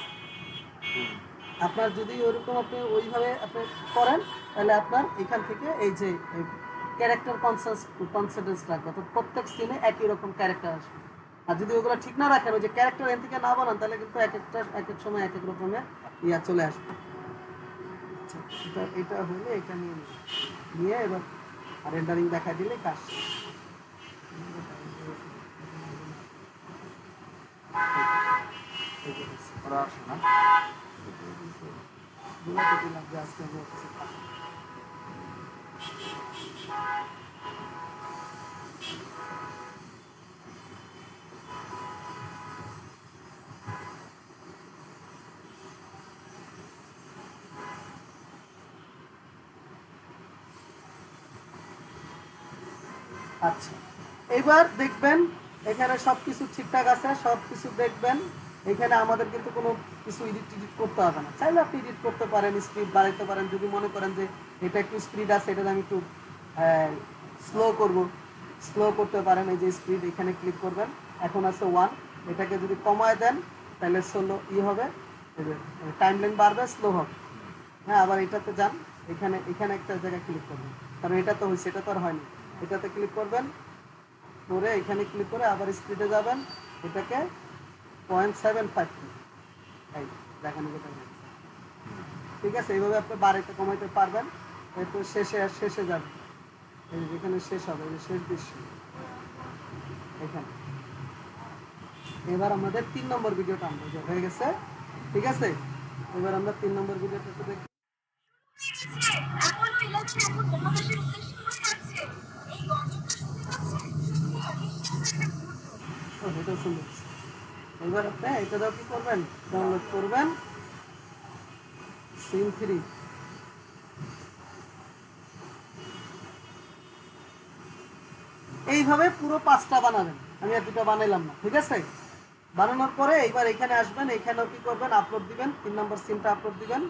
আপনার যদি ওইরকম আপনি ওইভাবে আপনি করেন, তাহলে আপনার এখান থেকে এই যে ক্যারেক্টার কনসিডেন্স রাখবে, অর্থাৎ প্রত্যেক সিনে একই রকম ক্যারেক্টার আসবে। আর যদি ওগুলো ঠিক না রাখেন, ওই যে ক্যারেক্টার এন থেকে না বানান, তাহলে কিন্তু এক এক সময় এক এক রকমের ইয়া চলে আসবে। আচ্ছা, এটা হলে এটা নিয়ে নিয়ে এবার রেন্ডারিং দেখা দিলে কাজ। ওরা আসে না। আচ্ছা, এবার দেখবেন এখানে সবকিছু ঠিকঠাক আছে, সবকিছু দেখবেন। এখানে আমাদের কিন্তু কোনো কিছু এডিট করতে হবে না, চাইলে আপনি এডিট করতে পারেন, স্পিড বাড়াইতে পারেন। যদি মনে করেন যে এটা একটু স্পিড আছে, এটা আমি একটু স্লো করব, স্লো করতে পারেন। এই যে স্পিড, এখানে ক্লিক করবেন, এখন আছে 1, এটাকে যদি কমায় দেন তাহলে স্লো হবে, টাইম লাইন বাড়বে, স্লো হবে। হ্যাঁ, আবার এটাতে যান, এখানে এখানে একটা জায়গায় ক্লিক করবেন, কারণ এটা তো হয়েছে, এটা তো আর হয়নি। এটাতে ক্লিক করবেন, করে এখানে ক্লিক করে আবার স্পিডে যাবেন, এটাকে 0.75 এই দেখানো যেটা। ঠিক আছে, এইভাবে আপনি বাড়াইতে কমাইতে পারবেন। এরপর শেষে যাবেন, এই যেখানে শেষ হবে, এই শেষ দৃশ্য এখানে। এবার আমাদের 3 নম্বর ভিডিওটা আমরা হয়ে গেছে। ঠিক আছে, এবার আমরা 3 নম্বর ভিডিওটা একটু দেখি। অ্যাপোলো 11 এখন মহাকাশের উদ্দেশ্যে উড়ে যাচ্ছে। এই গর্জনটা শুনতে পাচ্ছেন? সত্যি অবিশ্বাস্য একটা মুহূর্ত। এটা সুন্দর। এবার আপনি এটা কি করবেন, ডাউনলোড করবেন সিন 3। এইভাবে পুরো 5টা বানাবেন, আমি আর 2টা বানাইলাম না। ঠিক আছে, বানানোর পরে এইবার এখানে আসবেন, এখানেও কি করবেন, আপলোড দিবেন, 3 নম্বর সিনটা আপলোড দিবেন,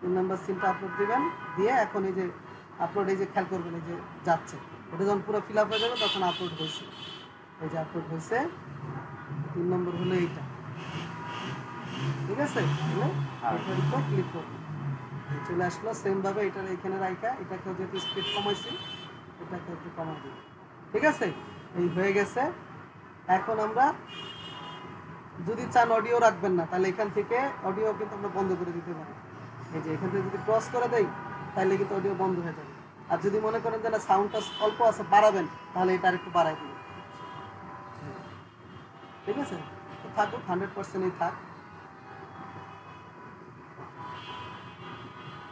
3 নম্বর সিনটা আপলোড দিবেন, দিয়ে এখন এই যে আপলোড, এই যে খেয়াল করবেন, এই যে যাচ্ছে, এটা যখন পুরো ফিল আপ হয়ে যাবে তখন আপলোড হয়েছে। এই যে আপলোড হয়েছে, 3 নম্বর হলো এইটা। ঠিক আছে, তাহলে এটার উপর ক্লিক করবেন, চলে আসলো। সেম ভাবে এটা এখানে রাখা, এটাকে যেহেতু স্পিড কমাইছি, এটাকে একটু কমাই দিই। ঠিক আছে, এই হয়ে গেছে। এখন আমরা যদি চান অডিও রাখবেন না, তাহলে এখান থেকে অডিও কিন্তু আমরা বন্ধ করে দিতে পারি। এই যে এখান থেকে যদি ক্রস করে দেই, তাহলে কিন্তু অডিও বন্ধ হয়ে যাবে। আর যদি মনে করেন যে না সাউন্ডটা অল্প আছে, বাড়াবেন, তাহলে এটা আরেকটু বাড়াই দিবেন। ঠিক আছে, তো থাকুক, 100%ই থাক।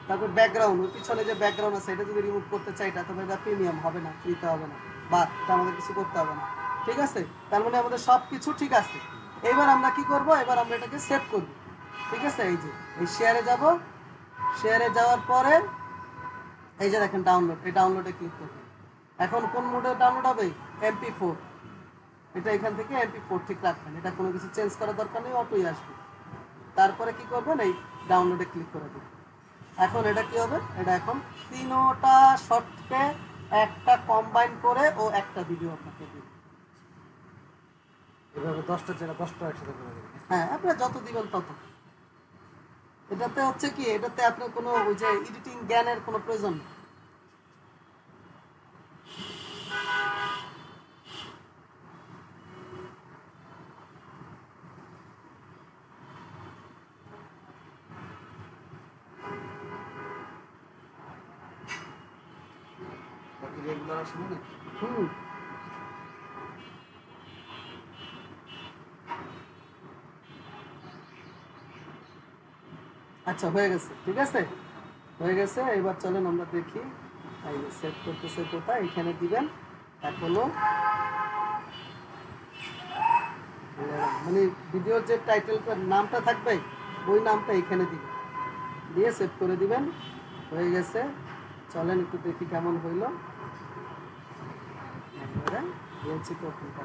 তারপর ব্যাকগ্রাউন্ড, ওই পিছনে যে ব্যাকগ্রাউন্ড আছে, এটা যদি রিমুভ করতে চাই, এটা তবে এটা প্রিমিয়াম হবে না, ফ্রিতে হবে না, বা এটা আমাদের কিছু করতে হবে না। ঠিক আছে, তার মানে আমাদের সব কিছু ঠিক আছে। এবার আমরা কি করব, এবার আমরা এটাকে সেভ করব। ঠিক আছে, এই যে এই শেয়ারে যাব, শেয়ারে যাওয়ার পরে এই যে দেখেন ডাউনলোড, এই ডাউনলোডে ক্লিক করবেন। এখন কোন মোডে ডাউনলোড হবে? MP4। এটা এখান থেকে MP4 ঠিক রাখবেন, এটা কোনো কিছু চেঞ্জ করার দরকার নেই, অটোই আসবে। তারপরে কি করবেন, এই ডাউনলোডে ক্লিক করে দেবেন। এখন এটা কি হবে, এটা এখন তিনোটা শর্টকে একটা কম্বাইন করে ও একটা ভিডিও আপনাকে দিবে। এভাবে 10টা জায়গা 10টা একসাথে করে দেবেন। হ্যাঁ, আপনি যত দিবেন তত। এটাতে হচ্ছে কি, এটাতে আপনার কোনো ওই যে এডিটিং জ্ঞানের কোনো প্রয়োজন নেই। বাকি রেগুলার আসবে না? হুম। আচ্ছা, হয়ে গেছে, ঠিক আছে, হয়ে গেছে। এবার চলেন আমরা দেখি। এই যে সেভ করতেছে কোথায়, এখানে দিবেন অ্যাপোলো, মানে ভিডিওর যে টাইটেলটার নামটা থাকবে ওই নামটা এখানে দিবেন, দিয়ে সেভ করে দিবেন। হয়ে গেছে, চলেন একটু দেখি কেমন হইলো। এবারে দিয়েছি তো ওখানটা।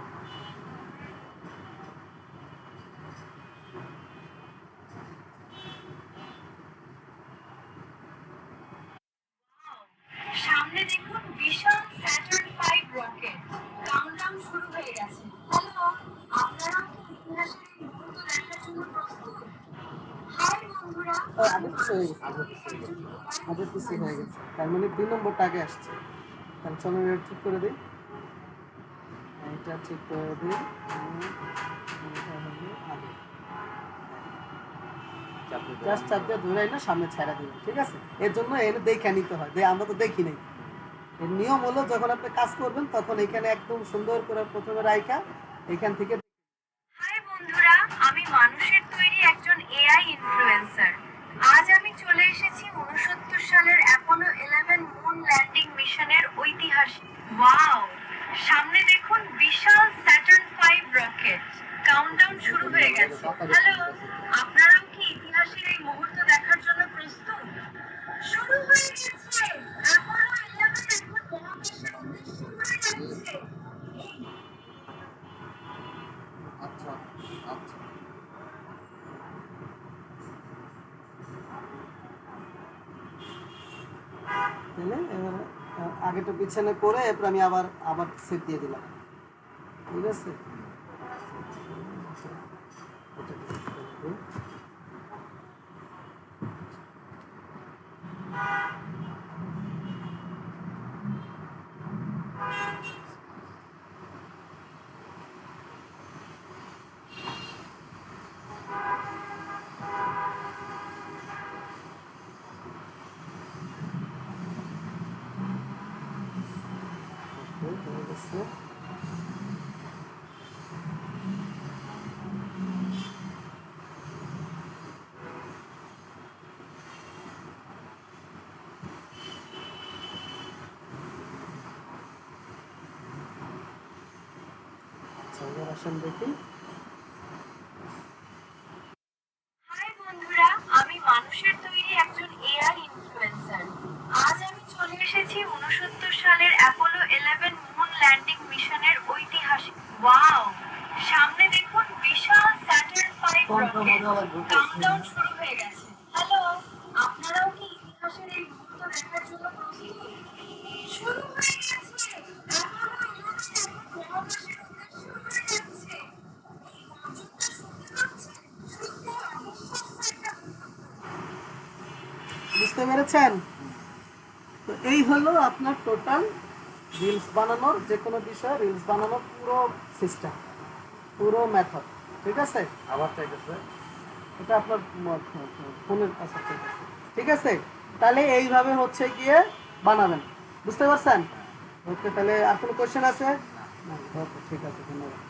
সামনে দেখুন বিশাল স্যাটার্ন 5 রকেট। কাউন্টডাউন শুরু হয়ে গেছে। হ্যালো, আপনারা কি ইতিহাসের এই মুহূর্ত দেখার জন্য প্রস্তুত? হাই বন্ধুরা, আগের পিছু হয়ে গেছে, আগের পিছু হয়ে গেছে, তার মানে 2 নম্বরটা আগে আসছে। তাহলে চলুন এটা ঠিক করে দিই, এটা ঠিক করে দিই। এটা হলো আগে, জাস্ট চাপ দিয়ে ধরে না সামনে ছেড়ে দিবেন, ঠিক আছে। এর জন্য এনে দেখে নিতে হয়, আমরা তো দেখি নাই। এর নিয়ম হলো যখন আপনি কাজ করবেন তখন এখানে একদম সুন্দর করে প্রথমে রাইখা এখান থেকে। হাই বন্ধুরা, আমি মানুষের তৈরি একজন এআই ইনফ্লুয়েন্সার। আজ আমি চলে এসেছি 69 সালের অ্যাপোলো 11 মুন ল্যান্ডিং মিশনের ঐতিহাসিক। ওয়াও, সামনে দেখুন বিশাল স্যাটার্ন 5 রকেট। কাউন্টডাউন শুরু হয়ে গেছে। হ্যালো, আপনারাও কি ইতিহাসের এই মুহূর্ত দেখার জন্য প্রস্তুত? শুরু হয়ে গেছে। অ্যাপোলো 11 এখন মহাকাশের উদ্দেশ্যে উড়ে যাচ্ছে। আচ্ছা আচ্ছা। তাহলে এবারে আগেটা পিছনে করে এরপর আমি আবার আবার সেট দিয়ে দিলাম, ঠিক আছে। এটা delete করে দিই। হয়ে গেছে। আচ্ছা, এবার আসেন দেখি। হাই বন্ধুরা, আমি মানুষের তৈরি একজন এআই ইনফ্লুয়েন্সার। আজ আমি চলে এসেছি 69 সালের অ্যাপোলো 11 মুন ল্যান্ডিং মিশনের ঐতিহাসিক। ওয়াও, সামনে দেখুন বিশাল স্যাটার্ন 5 রকেট। কাউন্টডাউন শুরু হয়ে গেছে। হ্যালো, আপনারাও কি ইতিহাসের এই মুহূর্ত দেখার জন্য প্রস্তুত? শুরু হয়ে গেছে। অ্যাপোলো 11 এখন মহাকাশের উদ্দেশ্যে উড়ে যাচ্ছে। এই গর্জনটা শুনতে পাচ্ছেন? শুনতে অবিশ্বাস্য একটা। বুঝতে পেরেছেন? তো এই হলো আপনার টোটাল রিলস বানানোর, যে কোনো বিষয়ে রিলস বানানোর পুরো সিস্টেম, পুরো মেথড, ঠিক আছে। আবার চাইতেছে। এটা আপনার ফোনের কাছে চাইতেছে, ঠিক আছে। তাহলে এইভাবে হচ্ছে গিয়ে বানাবেন, বুঝতে পারছেন? ওকে, তাহলে আর কোনো কোয়েশ্চেন আছে? না, ওকে, ঠিক আছে, ধন্যবাদ।